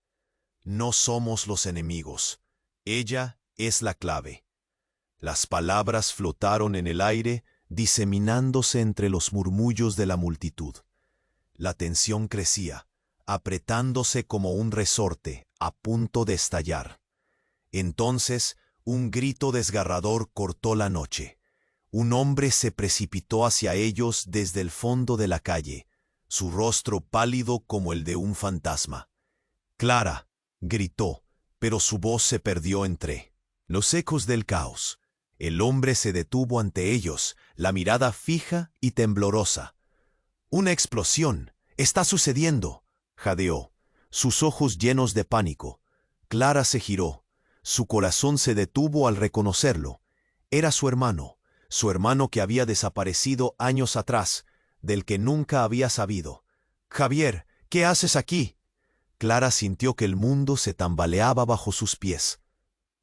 No somos los enemigos. Ella es la clave». Las palabras flotaron en el aire, diseminándose entre los murmullos de la multitud. La tensión crecía, apretándose como un resorte, a punto de estallar. Entonces, un grito desgarrador cortó la noche. Un hombre se precipitó hacia ellos desde el fondo de la calle, su rostro pálido como el de un fantasma. «Clara», gritó, pero su voz se perdió entre los ecos del caos. El hombre se detuvo ante ellos, la mirada fija y temblorosa. «¡Una explosión! ¡Está sucediendo!», jadeó, sus ojos llenos de pánico. Clara se giró. Su corazón se detuvo al reconocerlo. Era su hermano que había desaparecido años atrás, del que nunca había sabido. «Javier, ¿qué haces aquí?». Clara sintió que el mundo se tambaleaba bajo sus pies.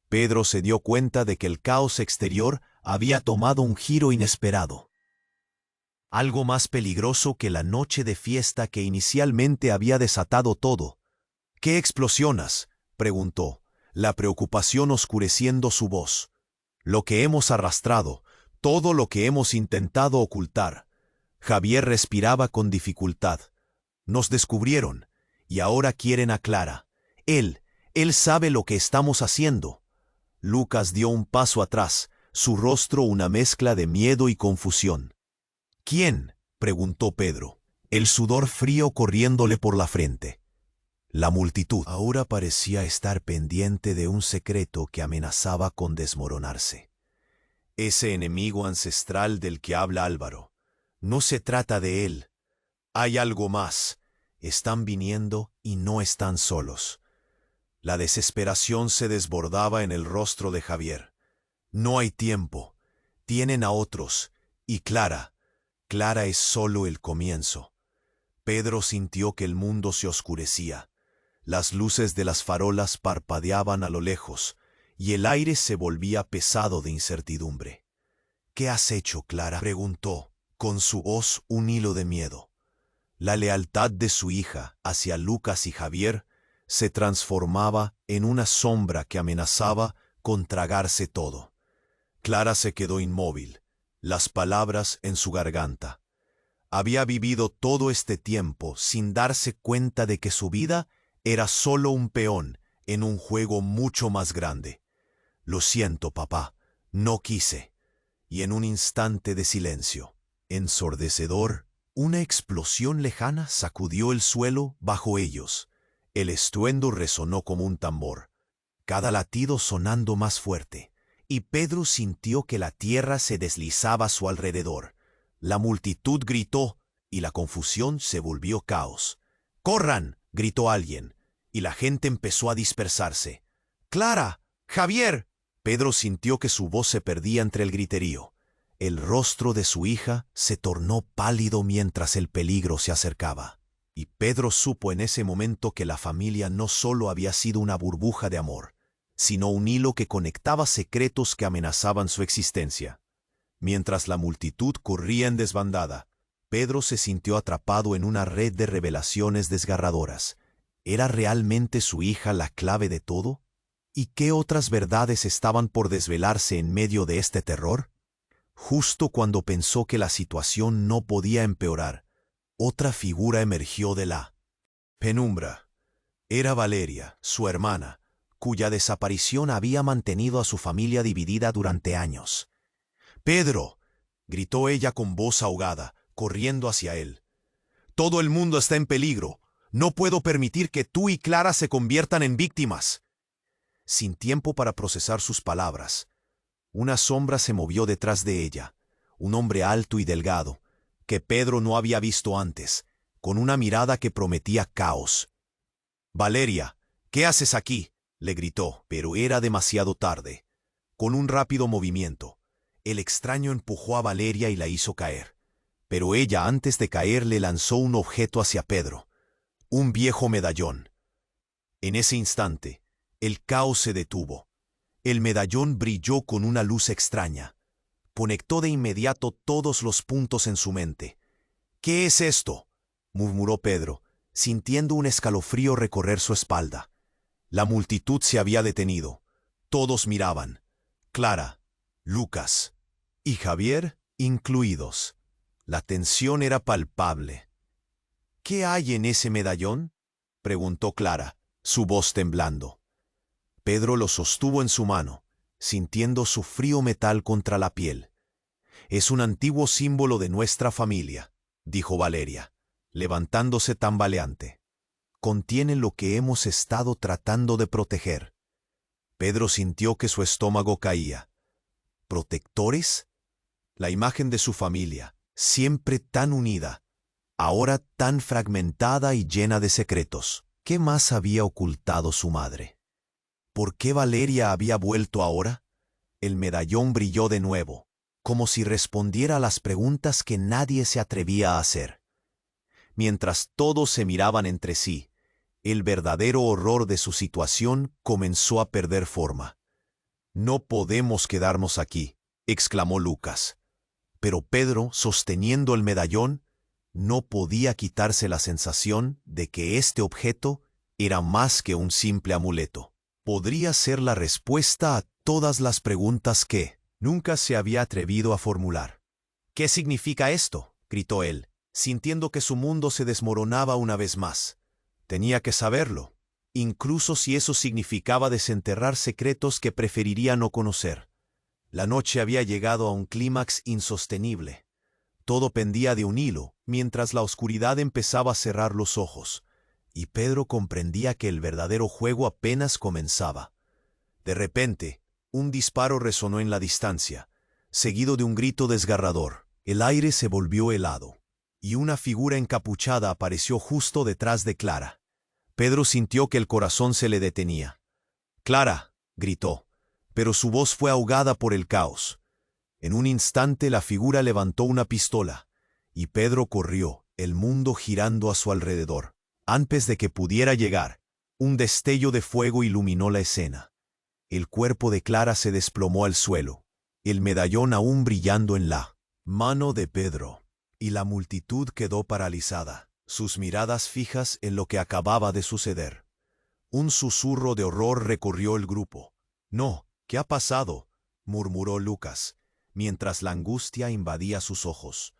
Pedro se dio cuenta de que el caos exterior había tomado un giro inesperado. Algo más peligroso que la noche de fiesta que inicialmente había desatado todo. «¿Qué explosionas?», preguntó, la preocupación oscureciendo su voz. «Lo que hemos arrastrado, todo lo que hemos intentado ocultar». Javier respiraba con dificultad. «Nos descubrieron, y ahora quieren a Clara. Él sabe lo que estamos haciendo». Lucas dio un paso atrás, su rostro una mezcla de miedo y confusión. «¿Quién?», preguntó Pedro, el sudor frío corriéndole por la frente. La multitud ahora parecía estar pendiente de un secreto que amenazaba con desmoronarse. «Ese enemigo ancestral del que habla Álvaro. No se trata de él. Hay algo más. Están viniendo y no están solos». La desesperación se desbordaba en el rostro de Javier. «No hay tiempo. Tienen a otros. Y Clara es solo el comienzo». Pedro sintió que el mundo se oscurecía. Las luces de las farolas parpadeaban a lo lejos, y el aire se volvía pesado de incertidumbre. «¿Qué has hecho, Clara?», preguntó, con su voz un hilo de miedo. La lealtad de su hija hacia Lucas y Javier se transformaba en una sombra que amenazaba con tragarse todo. Clara se quedó inmóvil, las palabras en su garganta. Había vivido todo este tiempo sin darse cuenta de que su vida era solo un peón en un juego mucho más grande. Lo siento, papá, no quise. Y en un instante de silencio, ensordecedor, una explosión lejana sacudió el suelo bajo ellos. El estruendo resonó como un tambor, cada latido sonando más fuerte, y Pedro sintió que la tierra se deslizaba a su alrededor. La multitud gritó, y la confusión se volvió caos. ¡Corran!, gritó alguien, y la gente empezó a dispersarse. ¡Clara! ¡Javier! Pedro sintió que su voz se perdía entre el griterío. El rostro de su hija se tornó pálido mientras el peligro se acercaba. Y Pedro supo en ese momento que la familia no solo había sido una burbuja de amor, sino un hilo que conectaba secretos que amenazaban su existencia. Mientras la multitud corría en desbandada, Pedro se sintió atrapado en una red de revelaciones desgarradoras. ¿Era realmente su hija la clave de todo? ¿Y qué otras verdades estaban por desvelarse en medio de este terror? Justo cuando pensó que la situación no podía empeorar, otra figura emergió de la penumbra. Era Valeria, su hermana, cuya desaparición había mantenido a su familia dividida durante años. «¡Pedro!», gritó ella con voz ahogada, corriendo hacia él. «Todo el mundo está en peligro. No puedo permitir que tú y Clara se conviertan en víctimas». Sin tiempo para procesar sus palabras, una sombra se movió detrás de ella, un hombre alto y delgado, que Pedro no había visto antes, con una mirada que prometía caos. «Valeria, ¿qué haces aquí?», le gritó, pero era demasiado tarde. Con un rápido movimiento, el extraño empujó a Valeria y la hizo caer. Pero ella, antes de caer, le lanzó un objeto hacia Pedro, un viejo medallón. En ese instante, el caos se detuvo. El medallón brilló con una luz extraña. Conectó de inmediato todos los puntos en su mente. «¿Qué es esto?», murmuró Pedro, sintiendo un escalofrío recorrer su espalda. La multitud se había detenido. Todos miraban. Clara, Lucas y Javier incluidos. La tensión era palpable. «¿Qué hay en ese medallón?», preguntó Clara, su voz temblando. Pedro lo sostuvo en su mano, sintiendo su frío metal contra la piel. «Es un antiguo símbolo de nuestra familia», dijo Valeria, levantándose tambaleante. «Contiene lo que hemos estado tratando de proteger». Pedro sintió que su estómago caía. ¿Protectores? La imagen de su familia, siempre tan unida, ahora tan fragmentada y llena de secretos. ¿Qué más había ocultado su madre? ¿Por qué Valeria había vuelto ahora? El medallón brilló de nuevo, como si respondiera a las preguntas que nadie se atrevía a hacer. Mientras todos se miraban entre sí, el verdadero horror de su situación comenzó a perder forma. «No podemos quedarnos aquí», exclamó Lucas. Pero Pedro, sosteniendo el medallón, no podía quitarse la sensación de que este objeto era más que un simple amuleto. Podría ser la respuesta a todas las preguntas que nunca se había atrevido a formular. «¿Qué significa esto?», gritó él, sintiendo que su mundo se desmoronaba una vez más. Tenía que saberlo, incluso si eso significaba desenterrar secretos que preferiría no conocer. La noche había llegado a un clímax insostenible. Todo pendía de un hilo, mientras la oscuridad empezaba a cerrar los ojos, y Pedro comprendía que el verdadero juego apenas comenzaba. De repente, un disparo resonó en la distancia, seguido de un grito desgarrador. El aire se volvió helado, y una figura encapuchada apareció justo detrás de Clara. Pedro sintió que el corazón se le detenía. «¡Clara!», gritó, pero su voz fue ahogada por el caos. En un instante la figura levantó una pistola, y Pedro corrió, el mundo girando a su alrededor. Antes de que pudiera llegar, un destello de fuego iluminó la escena. El cuerpo de Clara se desplomó al suelo, el medallón aún brillando en la mano de Pedro, y la multitud quedó paralizada, sus miradas fijas en lo que acababa de suceder. Un susurro de horror recorrió el grupo. «No, ¿qué ha pasado?», murmuró Lucas, mientras la angustia invadía sus ojos.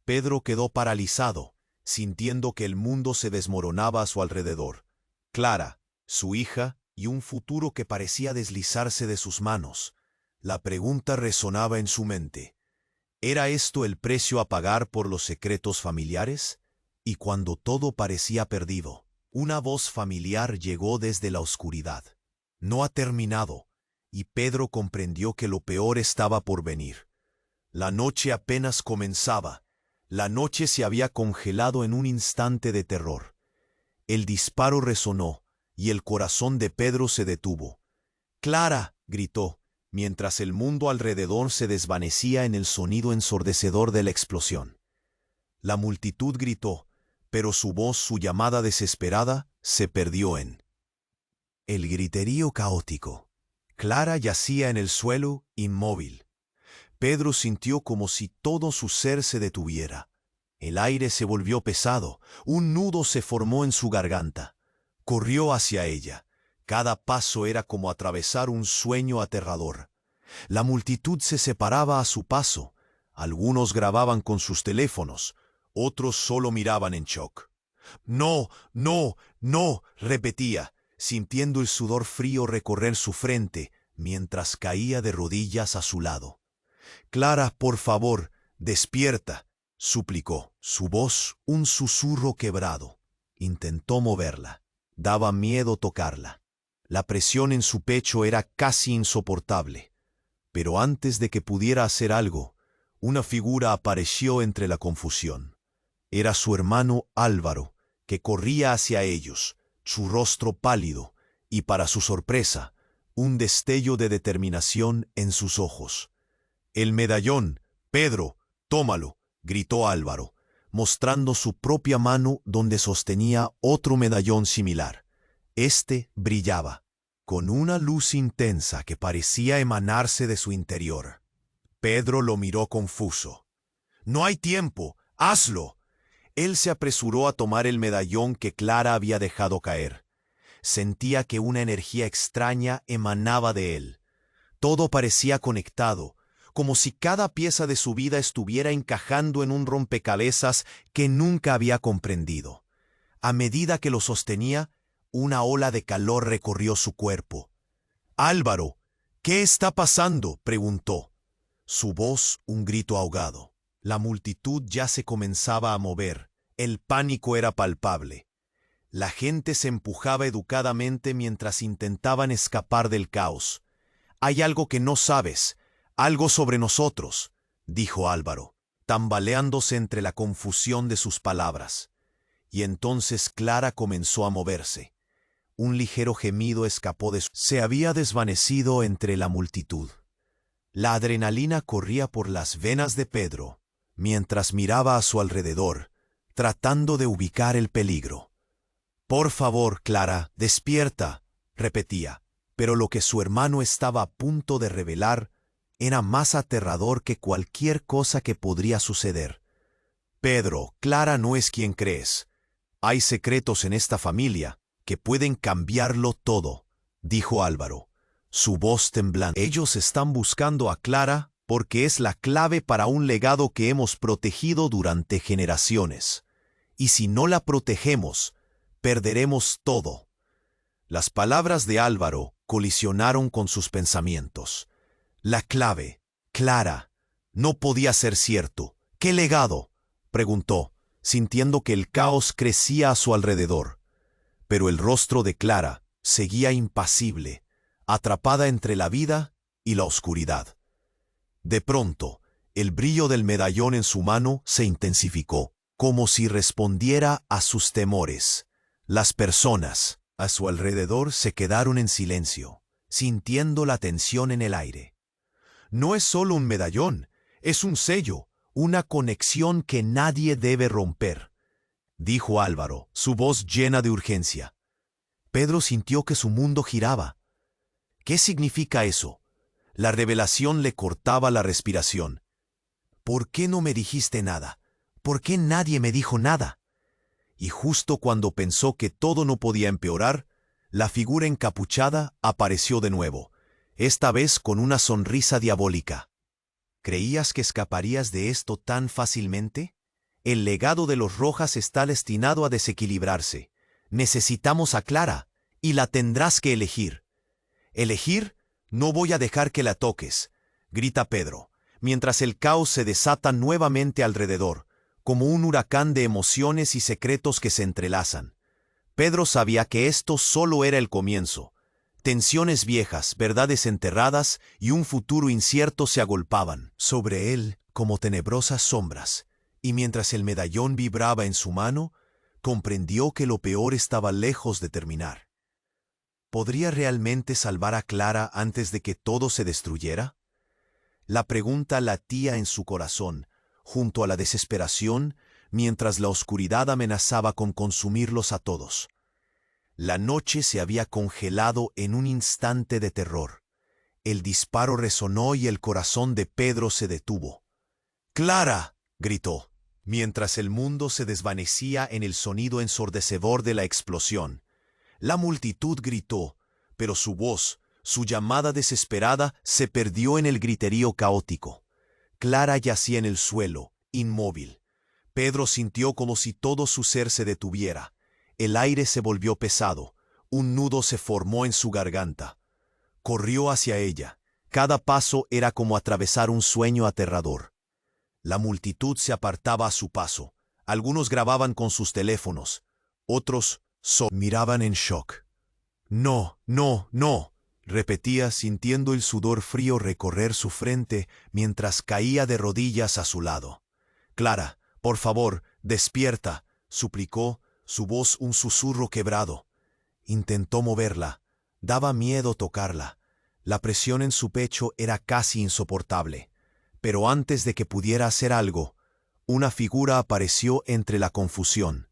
Pedro quedó paralizado, sintiendo que el mundo se desmoronaba a su alrededor. Clara, su hija, y un futuro que parecía deslizarse de sus manos. La pregunta resonaba en su mente. ¿Era esto el precio a pagar por los secretos familiares? Y cuando todo parecía perdido, una voz familiar llegó desde la oscuridad. No ha terminado, y Pedro comprendió que lo peor estaba por venir. La noche apenas comenzaba. La noche se había congelado en un instante de terror. El disparo resonó, y el corazón de Pedro se detuvo. «¡Clara!», gritó, mientras el mundo alrededor se desvanecía en el sonido ensordecedor de la explosión. La multitud gritó, pero su voz, su llamada desesperada, se perdió en el griterío caótico. Clara yacía en el suelo, inmóvil. Pedro sintió como si todo su ser se detuviera. El aire se volvió pesado, un nudo se formó en su garganta. Corrió hacia ella. Cada paso era como atravesar un sueño aterrador. La multitud se separaba a su paso. Algunos grababan con sus teléfonos, otros solo miraban en shock. «No, no, no», repetía, sintiendo el sudor frío recorrer su frente mientras caía de rodillas a su lado. «Clara, por favor, despierta», suplicó, su voz un susurro quebrado. Intentó moverla. Daba miedo tocarla. La presión en su pecho era casi insoportable. Pero antes de que pudiera hacer algo, una figura apareció entre la confusión. Era su hermano Álvaro, que corría hacia ellos, su rostro pálido, y para su sorpresa, un destello de determinación en sus ojos. «El medallón, Pedro, tómalo», gritó Álvaro, mostrando su propia mano donde sostenía otro medallón similar. Este brillaba, con una luz intensa que parecía emanarse de su interior. Pedro lo miró confuso. «No hay tiempo, hazlo». Él se apresuró a tomar el medallón que Clara había dejado caer. Sentía que una energía extraña emanaba de él. Todo parecía conectado, como si cada pieza de su vida estuviera encajando en un rompecabezas que nunca había comprendido. A medida que lo sostenía, una ola de calor recorrió su cuerpo. «Álvaro, ¿qué está pasando?», preguntó. Su voz un grito ahogado. La multitud ya se comenzaba a mover. El pánico era palpable. La gente se empujaba educadamente mientras intentaban escapar del caos. «Hay algo que no sabes, algo sobre nosotros», dijo Álvaro, tambaleándose entre la confusión de sus palabras. Y entonces Clara comenzó a moverse. Un ligero gemido escapó de su... Se había desvanecido entre la multitud. La adrenalina corría por las venas de Pedro, mientras miraba a su alrededor, tratando de ubicar el peligro. «Por favor, Clara, despierta», repetía, pero lo que su hermano estaba a punto de revelar era más aterrador que cualquier cosa que podría suceder. «Pedro, Clara no es quien crees. Hay secretos en esta familia que pueden cambiarlo todo», dijo Álvaro, su voz temblando. «Ellos están buscando a Clara porque es la clave para un legado que hemos protegido durante generaciones. Y si no la protegemos, perderemos todo». Las palabras de Álvaro colisionaron con sus pensamientos. La clave, Clara, no podía ser cierto. «¿Qué legado?», preguntó, sintiendo que el caos crecía a su alrededor. Pero el rostro de Clara seguía impasible, atrapada entre la vida y la oscuridad. De pronto, el brillo del medallón en su mano se intensificó, como si respondiera a sus temores. Las personas a su alrededor se quedaron en silencio, sintiendo la tensión en el aire. «No es solo un medallón, es un sello, una conexión que nadie debe romper», dijo Álvaro, su voz llena de urgencia. Pedro sintió que su mundo giraba. «¿Qué significa eso?». La revelación le cortaba la respiración. «¿Por qué no me dijiste nada? ¿Por qué nadie me dijo nada?». Y justo cuando pensó que todo no podía empeorar, la figura encapuchada apareció de nuevo, esta vez con una sonrisa diabólica. «¿Creías que escaparías de esto tan fácilmente? El legado de los Rojas está destinado a desequilibrarse. Necesitamos a Clara, y la tendrás que elegir. ¿Elegir? No voy a dejar que la toques, grita Pedro, mientras el caos se desata nuevamente alrededor, como un huracán de emociones y secretos que se entrelazan. Pedro sabía que esto solo era el comienzo. Tensiones viejas, verdades enterradas y un futuro incierto se agolpaban sobre él como tenebrosas sombras, y mientras el medallón vibraba en su mano, comprendió que lo peor estaba lejos de terminar. ¿Podría realmente salvar a Clara antes de que todo se destruyera? La pregunta latía en su corazón, junto a la desesperación, mientras la oscuridad amenazaba con consumirlos a todos. La noche se había congelado en un instante de terror. El disparo resonó y el corazón de Pedro se detuvo. ¡Clara!, gritó, mientras el mundo se desvanecía en el sonido ensordecedor de la explosión. La multitud gritó, pero su voz, su llamada desesperada, se perdió en el griterío caótico. Clara yacía en el suelo, inmóvil. Pedro sintió como si todo su ser se detuviera. El aire se volvió pesado. Un nudo se formó en su garganta. Corrió hacia ella. Cada paso era como atravesar un sueño aterrador. La multitud se apartaba a su paso. Algunos grababan con sus teléfonos. Otros miraban en shock. «No, no, no», repetía sintiendo el sudor frío recorrer su frente mientras caía de rodillas a su lado. «Clara, por favor, despierta», suplicó, su voz un susurro quebrado. Intentó moverla. Daba miedo tocarla. La presión en su pecho era casi insoportable. Pero antes de que pudiera hacer algo, una figura apareció entre la confusión.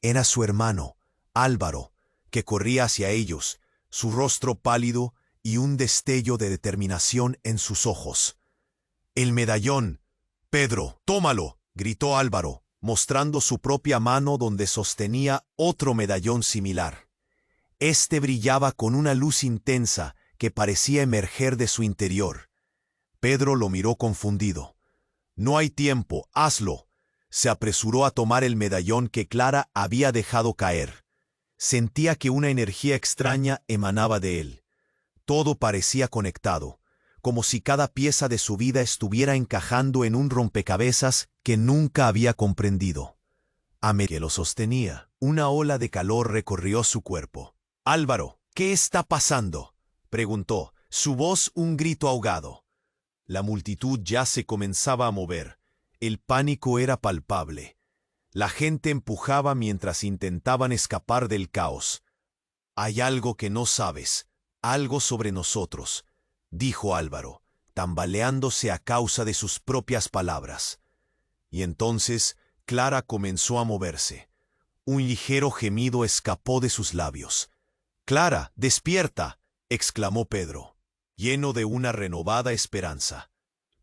Era su hermano, Álvaro, que corría hacia ellos, su rostro pálido y un destello de determinación en sus ojos. «El medallón. Pedro, tómalo», gritó Álvaro, mostrando su propia mano donde sostenía otro medallón similar. Este brillaba con una luz intensa que parecía emerger de su interior. Pedro lo miró confundido. «No hay tiempo, hazlo», se apresuró a tomar el medallón que Clara había dejado caer. Sentía que una energía extraña emanaba de él. Todo parecía conectado, como si cada pieza de su vida estuviera encajando en un rompecabezas que nunca había comprendido. A medida que lo sostenía, una ola de calor recorrió su cuerpo. «Álvaro, ¿qué está pasando?», preguntó, su voz un grito ahogado. La multitud ya se comenzaba a mover. El pánico era palpable. La gente empujaba mientras intentaban escapar del caos. «Hay algo que no sabes, algo sobre nosotros», dijo Álvaro, tambaleándose a causa de sus propias palabras. Y entonces Clara comenzó a moverse. Un ligero gemido escapó de sus labios. «Clara, despierta», exclamó Pedro, lleno de una renovada esperanza.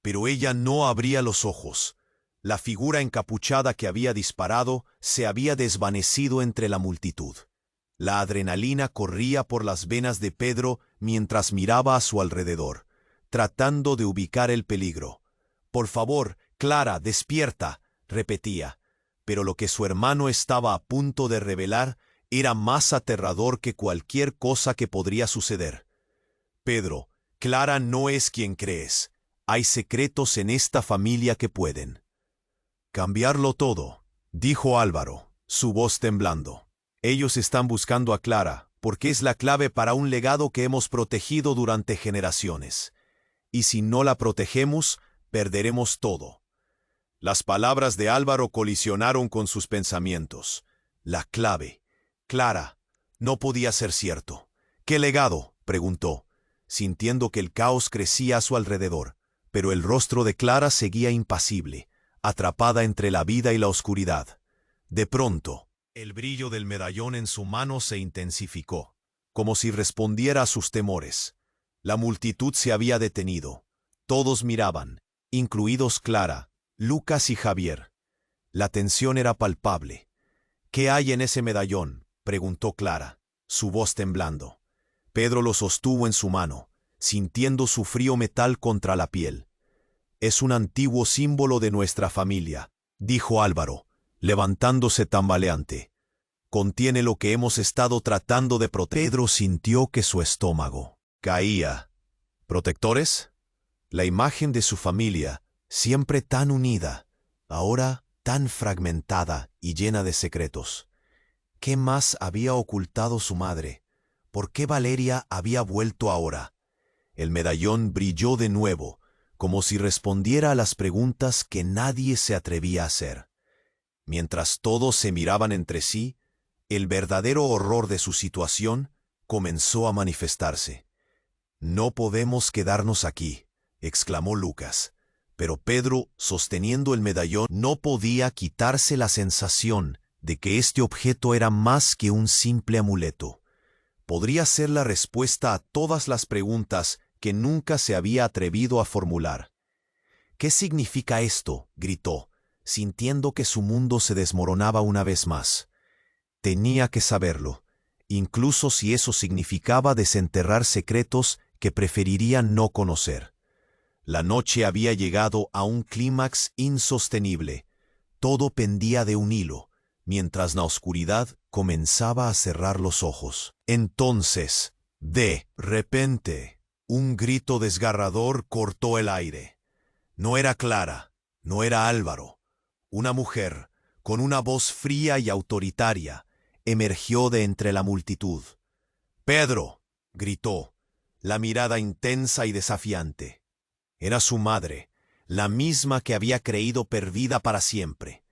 Pero ella no abría los ojos. La figura encapuchada que había disparado se había desvanecido entre la multitud. La adrenalina corría por las venas de Pedro mientras miraba a su alrededor, tratando de ubicar el peligro. «Por favor, Clara, despierta», repetía, pero lo que su hermano estaba a punto de revelar era más aterrador que cualquier cosa que podría suceder. «Pedro, Clara no es quien crees. Hay secretos en esta familia que pueden cambiarlo todo», dijo Álvaro, su voz temblando. «Ellos están buscando a Clara, porque es la clave para un legado que hemos protegido durante generaciones. Y si no la protegemos, perderemos todo». Las palabras de Álvaro colisionaron con sus pensamientos. La clave. Clara. No podía ser cierto. «¿Qué legado?», preguntó, sintiendo que el caos crecía a su alrededor, pero el rostro de Clara seguía impasible, atrapada entre la vida y la oscuridad. De pronto, el brillo del medallón en su mano se intensificó, como si respondiera a sus temores. La multitud se había detenido. Todos miraban, incluidos Clara, Lucas y Javier. La tensión era palpable. «¿Qué hay en ese medallón?», preguntó Clara, su voz temblando. Pedro lo sostuvo en su mano, sintiendo su frío metal contra la piel. «Es un antiguo símbolo de nuestra familia», dijo Álvaro, levantándose tambaleante. contiene lo que hemos estado tratando de proteger. Pedro sintió que su estómago caía. ¿Protectores? La imagen de su familia, siempre tan unida, ahora tan fragmentada y llena de secretos. ¿Qué más había ocultado su madre? ¿Por qué Valeria había vuelto ahora? El medallón brilló de nuevo, como si respondiera a las preguntas que nadie se atrevía a hacer. Mientras todos se miraban entre sí, el verdadero horror de su situación comenzó a manifestarse. «No podemos quedarnos aquí», exclamó Lucas. Pero Pedro, sosteniendo el medallón, no podía quitarse la sensación de que este objeto era más que un simple amuleto. Podría ser la respuesta a todas las preguntas que nunca se había atrevido a formular. «¿Qué significa esto?», gritó, sintiendo que su mundo se desmoronaba una vez más. Tenía que saberlo, incluso si eso significaba desenterrar secretos que preferiría no conocer. La noche había llegado a un clímax insostenible. Todo pendía de un hilo, mientras la oscuridad comenzaba a cerrar los ojos. Entonces, de repente, un grito desgarrador cortó el aire. No era Clara, no era Álvaro. Una mujer, con una voz fría y autoritaria, emergió de entre la multitud. «¡Pedro!», gritó, la mirada intensa y desafiante. Era su madre, la misma que había creído perdida para siempre.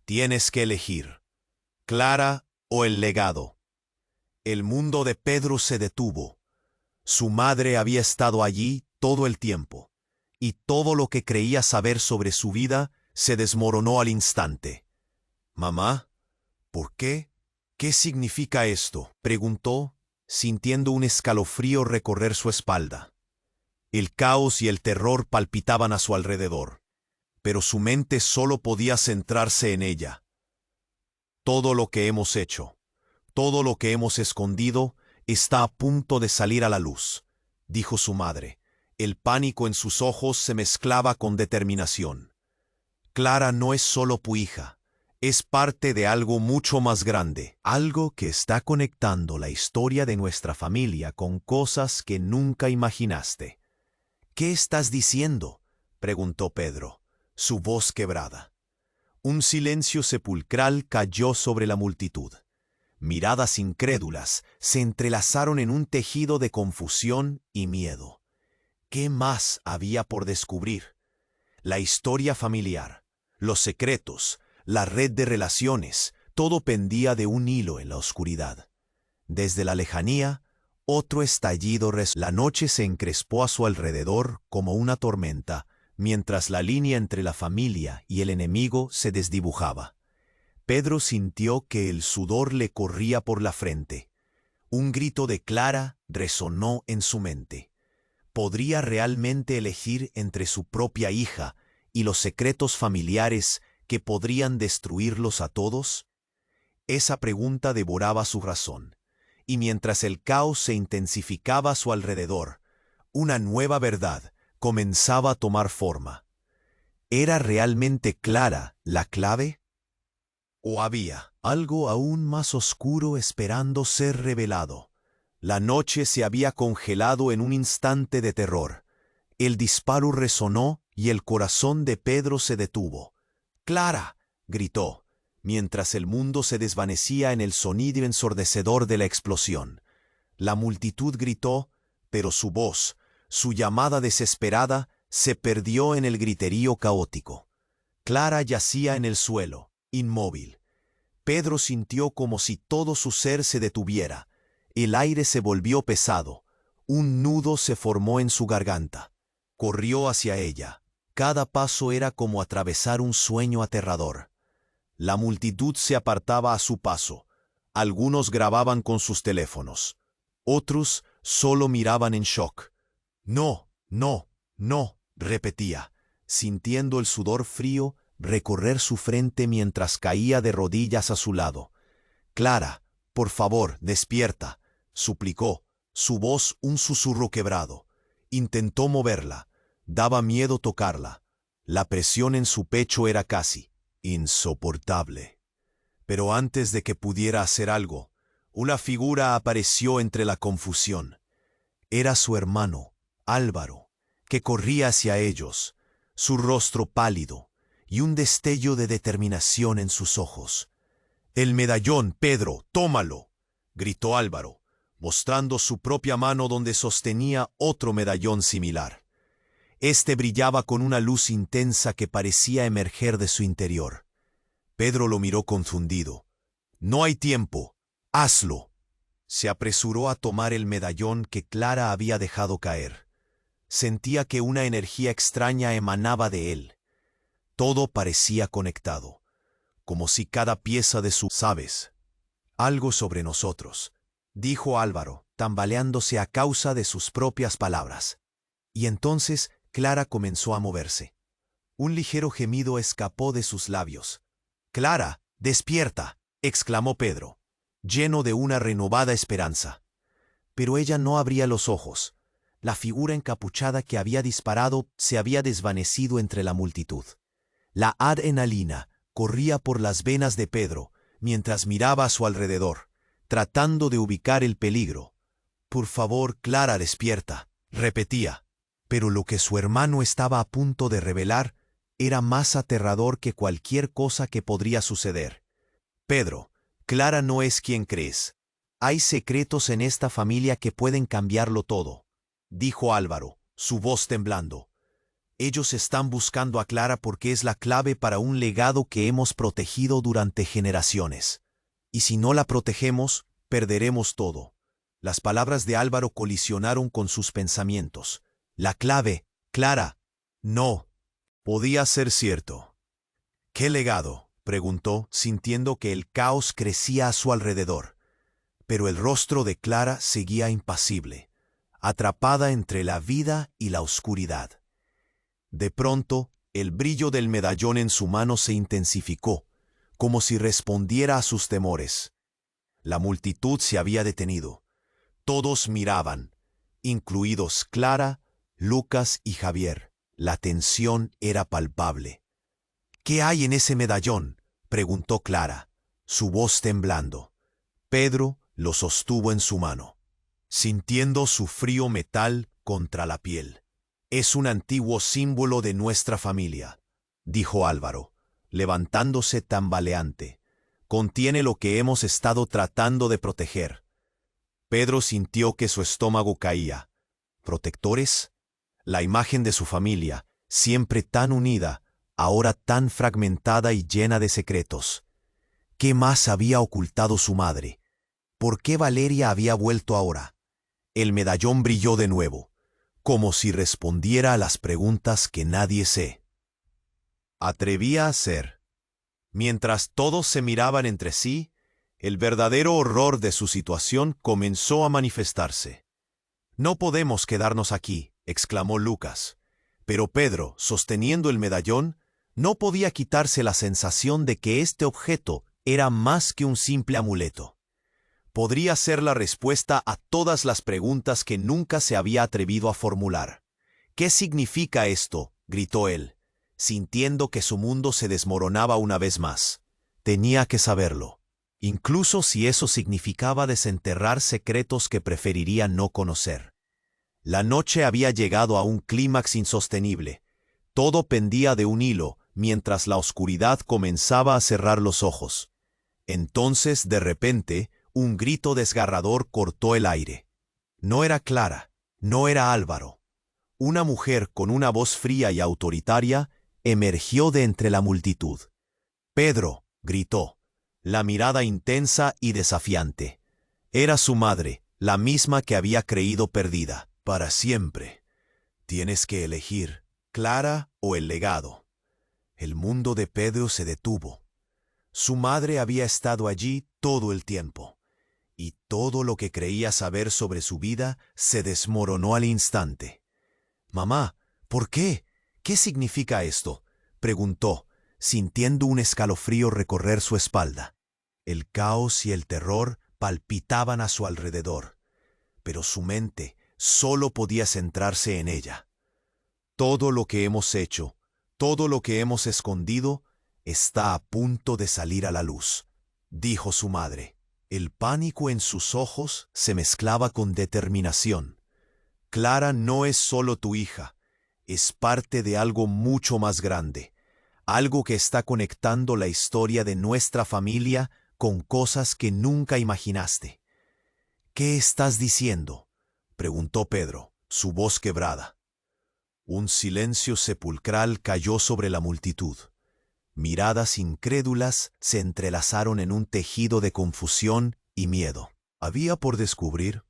«Tienes que elegir, Clara o el legado». El mundo de Pedro se detuvo. Su madre había estado allí todo el tiempo, y todo lo que creía saber sobre su vida se desmoronó al instante. «Mamá, ¿por qué? ¿Qué significa esto?», preguntó, sintiendo un escalofrío recorrer su espalda. El caos y el terror palpitaban a su alrededor, pero su mente solo podía centrarse en ella. «Todo lo que hemos hecho, todo lo que hemos escondido, está a punto de salir a la luz», dijo su madre. El pánico en sus ojos se mezclaba con determinación. «Clara no es solo tu hija, es parte de algo mucho más grande, algo que está conectando la historia de nuestra familia con cosas que nunca imaginaste». «¿Qué estás diciendo?», preguntó Pedro, su voz quebrada. Un silencio sepulcral cayó sobre la multitud. Miradas incrédulas se entrelazaron en un tejido de confusión y miedo. ¿Qué más había por descubrir? La historia familiar, los secretos, la red de relaciones, todo pendía de un hilo en la oscuridad. Desde la lejanía, otro estallido la noche se encrespó a su alrededor como una tormenta, mientras la línea entre la familia y el enemigo se desdibujaba. Pedro sintió que el sudor le corría por la frente. Un grito de Clara resonó en su mente. ¿Podría realmente elegir entre su propia hija y los secretos familiares que podrían destruirlos a todos? Esa pregunta devoraba su razón. Y mientras el caos se intensificaba a su alrededor, una nueva verdad comenzaba a tomar forma. ¿Era realmente Clara la clave? ¿O había algo aún más oscuro esperando ser revelado? La noche se había congelado en un instante de terror. El disparo resonó y el corazón de Pedro se detuvo. «¡Clara!», gritó, mientras el mundo se desvanecía en el sonido ensordecedor de la explosión. La multitud gritó, pero su voz, su llamada desesperada, se perdió en el griterío caótico. Clara yacía en el suelo, inmóvil. Pedro sintió como si todo su ser se detuviera. El aire se volvió pesado. Un nudo se formó en su garganta. Corrió hacia ella. Cada paso era como atravesar un sueño aterrador. La multitud se apartaba a su paso. Algunos grababan con sus teléfonos. Otros solo miraban en shock. «No, no, no», repetía, sintiendo el sudor frío recorrer su frente mientras caía de rodillas a su lado. «Clara, por favor, despierta», suplicó, su voz un susurro quebrado. Intentó moverla. Daba miedo tocarla. La presión en su pecho era casi insoportable. Pero antes de que pudiera hacer algo, una figura apareció entre la confusión. Era su hermano, Álvaro, que corría hacia ellos, su rostro pálido y un destello de determinación en sus ojos. «El medallón, Pedro, tómalo», gritó Álvaro, mostrando su propia mano donde sostenía otro medallón similar. Este brillaba con una luz intensa que parecía emerger de su interior. Pedro lo miró confundido. «No hay tiempo. ¡Hazlo!». Se apresuró a tomar el medallón que Clara había dejado caer. Sentía que una energía extraña emanaba de él. Todo parecía conectado, como si cada pieza de su... «¿Sabes algo sobre nosotros?», dijo Álvaro, tambaleándose a causa de sus propias palabras. Y entonces Clara comenzó a moverse. Un ligero gemido escapó de sus labios. «Clara, despierta», exclamó Pedro, lleno de una renovada esperanza. Pero ella no abría los ojos. La figura encapuchada que había disparado se había desvanecido entre la multitud. La adrenalina corría por las venas de Pedro mientras miraba a su alrededor, tratando de ubicar el peligro. «Por favor, Clara, despierta», repetía. Pero lo que su hermano estaba a punto de revelar era más aterrador que cualquier cosa que podría suceder. «Pedro, Clara no es quien crees. Hay secretos en esta familia que pueden cambiarlo todo», dijo Álvaro, su voz temblando. «Ellos están buscando a Clara porque es la clave para un legado que hemos protegido durante generaciones. Y si no la protegemos, perderemos todo». Las palabras de Álvaro colisionaron con sus pensamientos. «La clave, Clara». No podía ser cierto. «¿Qué legado?», preguntó, sintiendo que el caos crecía a su alrededor. Pero el rostro de Clara seguía impasible, atrapada entre la vida y la oscuridad. De pronto, el brillo del medallón en su mano se intensificó, como si respondiera a sus temores. La multitud se había detenido. Todos miraban, incluidos Clara, Lucas y Javier. La tensión era palpable. «¿Qué hay en ese medallón?», preguntó Clara, su voz temblando. Pedro lo sostuvo en su mano, sintiendo su frío metal contra la piel. «Es un antiguo símbolo de nuestra familia», dijo Álvaro, levantándose tambaleante. «Contiene lo que hemos estado tratando de proteger». Pedro sintió que su estómago caía. ¿Protectores? La imagen de su familia, siempre tan unida, ahora tan fragmentada y llena de secretos. ¿Qué más había ocultado su madre? ¿Por qué Valeria había vuelto ahora? El medallón brilló de nuevo, como si respondiera a las preguntas que nadie se atrevía a hacer. Mientras todos se miraban entre sí, el verdadero horror de su situación comenzó a manifestarse. «No podemos quedarnos aquí», exclamó Lucas. Pero Pedro, sosteniendo el medallón, no podía quitarse la sensación de que este objeto era más que un simple amuleto. Podría ser la respuesta a todas las preguntas que nunca se había atrevido a formular. «¿Qué significa esto?», gritó él, sintiendo que su mundo se desmoronaba una vez más. Tenía que saberlo, incluso si eso significaba desenterrar secretos que preferiría no conocer. La noche había llegado a un clímax insostenible. Todo pendía de un hilo, mientras la oscuridad comenzaba a cerrar los ojos. Entonces, de repente, un grito desgarrador cortó el aire. No era Clara, no era Álvaro. Una mujer con una voz fría y autoritaria emergió de entre la multitud. «Pedro», gritó, la mirada intensa y desafiante. Era su madre, la misma que había creído perdida. «Para siempre. Tienes que elegir, Clara o el legado». El mundo de Pedro se detuvo. Su madre había estado allí todo el tiempo, y todo lo que creía saber sobre su vida se desmoronó al instante. «Mamá, ¿por qué? ¿Qué significa esto?», preguntó, sintiendo un escalofrío recorrer su espalda. El caos y el terror palpitaban a su alrededor, pero su mente solo podía centrarse en ella. «Todo lo que hemos hecho, todo lo que hemos escondido, está a punto de salir a la luz», dijo su madre. El pánico en sus ojos se mezclaba con determinación. Clara no es solo tu hija, es parte de algo mucho más grande, algo que está conectando la historia de nuestra familia con cosas que nunca imaginaste. ¿Qué estás diciendo?, preguntó Pedro, su voz quebrada. Un silencio sepulcral cayó sobre la multitud. Miradas incrédulas se entrelazaron en un tejido de confusión y miedo. Había por descubrir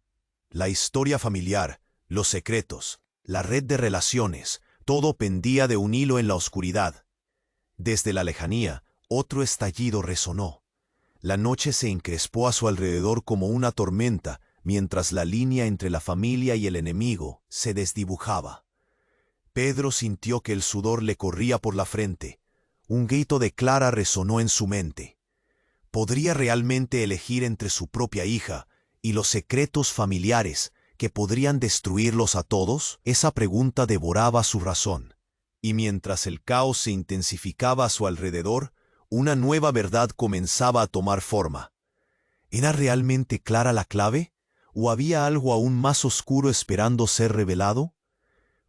la historia familiar, los secretos, la red de relaciones, todo pendía de un hilo en la oscuridad. Desde la lejanía, otro estallido resonó. La noche se encrespó a su alrededor como una tormenta, mientras la línea entre la familia y el enemigo se desdibujaba. Pedro sintió que el sudor le corría por la frente. Un grito de Clara resonó en su mente. ¿Podría realmente elegir entre su propia hija y los secretos familiares que podrían destruirlos a todos? Esa pregunta devoraba su razón. Y mientras el caos se intensificaba a su alrededor, una nueva verdad comenzaba a tomar forma. ¿Era realmente Clara la clave? ¿O había algo aún más oscuro esperando ser revelado?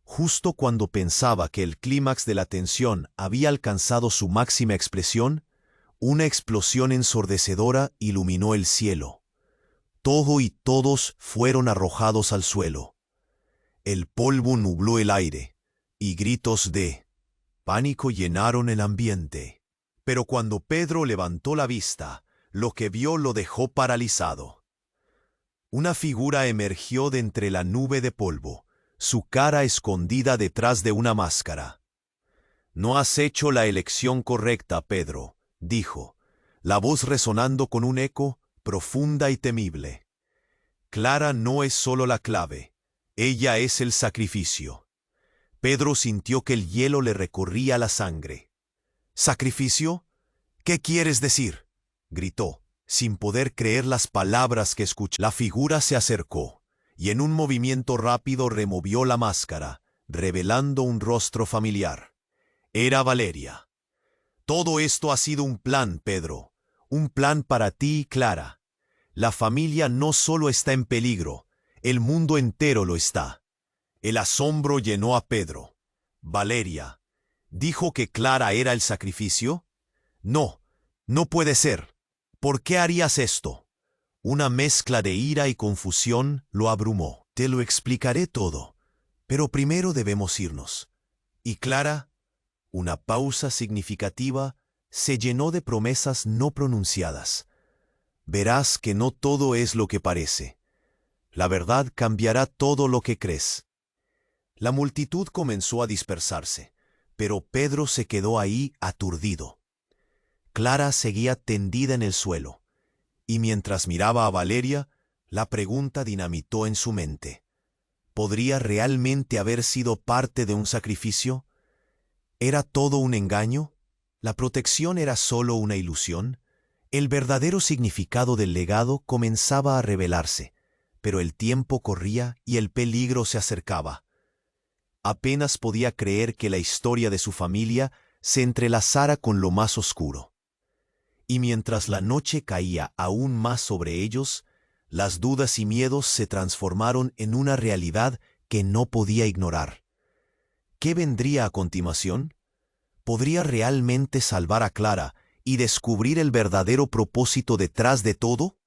Justo cuando pensaba que el clímax de la tensión había alcanzado su máxima expresión, una explosión ensordecedora iluminó el cielo. Todo y todos fueron arrojados al suelo. El polvo nubló el aire, y gritos de pánico llenaron el ambiente. Pero cuando Pedro levantó la vista, lo que vio lo dejó paralizado. Una figura emergió de entre la nube de polvo, su cara escondida detrás de una máscara. «No has hecho la elección correcta, Pedro», dijo, la voz resonando con un eco profunda y temible. «Clara no es solo la clave, ella es el sacrificio». Pedro sintió que el hielo le recorría la sangre. «¿Sacrificio? ¿Qué quieres decir?», gritó, sin poder creer las palabras que escuchó. La figura se acercó, y en un movimiento rápido removió la máscara, revelando un rostro familiar. Era Valeria. «Todo esto ha sido un plan, Pedro, un plan para ti y Clara. La familia no solo está en peligro, el mundo entero lo está». El asombro llenó a Pedro. «Valeria, ¿dijo que Clara era el sacrificio? No, no puede ser. ¿Por qué harías esto?». Una mezcla de ira y confusión lo abrumó. «Te lo explicaré todo, pero primero debemos irnos». Y Clara, una pausa significativa, se llenó de promesas no pronunciadas. «Verás que no todo es lo que parece. La verdad cambiará todo lo que crees». La multitud comenzó a dispersarse, pero Pedro se quedó ahí aturdido. Clara seguía tendida en el suelo, y mientras miraba a Valeria, la pregunta dinamitó en su mente. ¿Podría realmente haber sido parte de un sacrificio? ¿Era todo un engaño? ¿La protección era solo una ilusión? El verdadero significado del legado comenzaba a revelarse, pero el tiempo corría y el peligro se acercaba. Apenas podía creer que la historia de su familia se entrelazara con lo más oscuro. Y mientras la noche caía aún más sobre ellos, las dudas y miedos se transformaron en una realidad que no podía ignorar. ¿Qué vendría a continuación? ¿Podría realmente salvar a Clara y descubrir el verdadero propósito detrás de todo?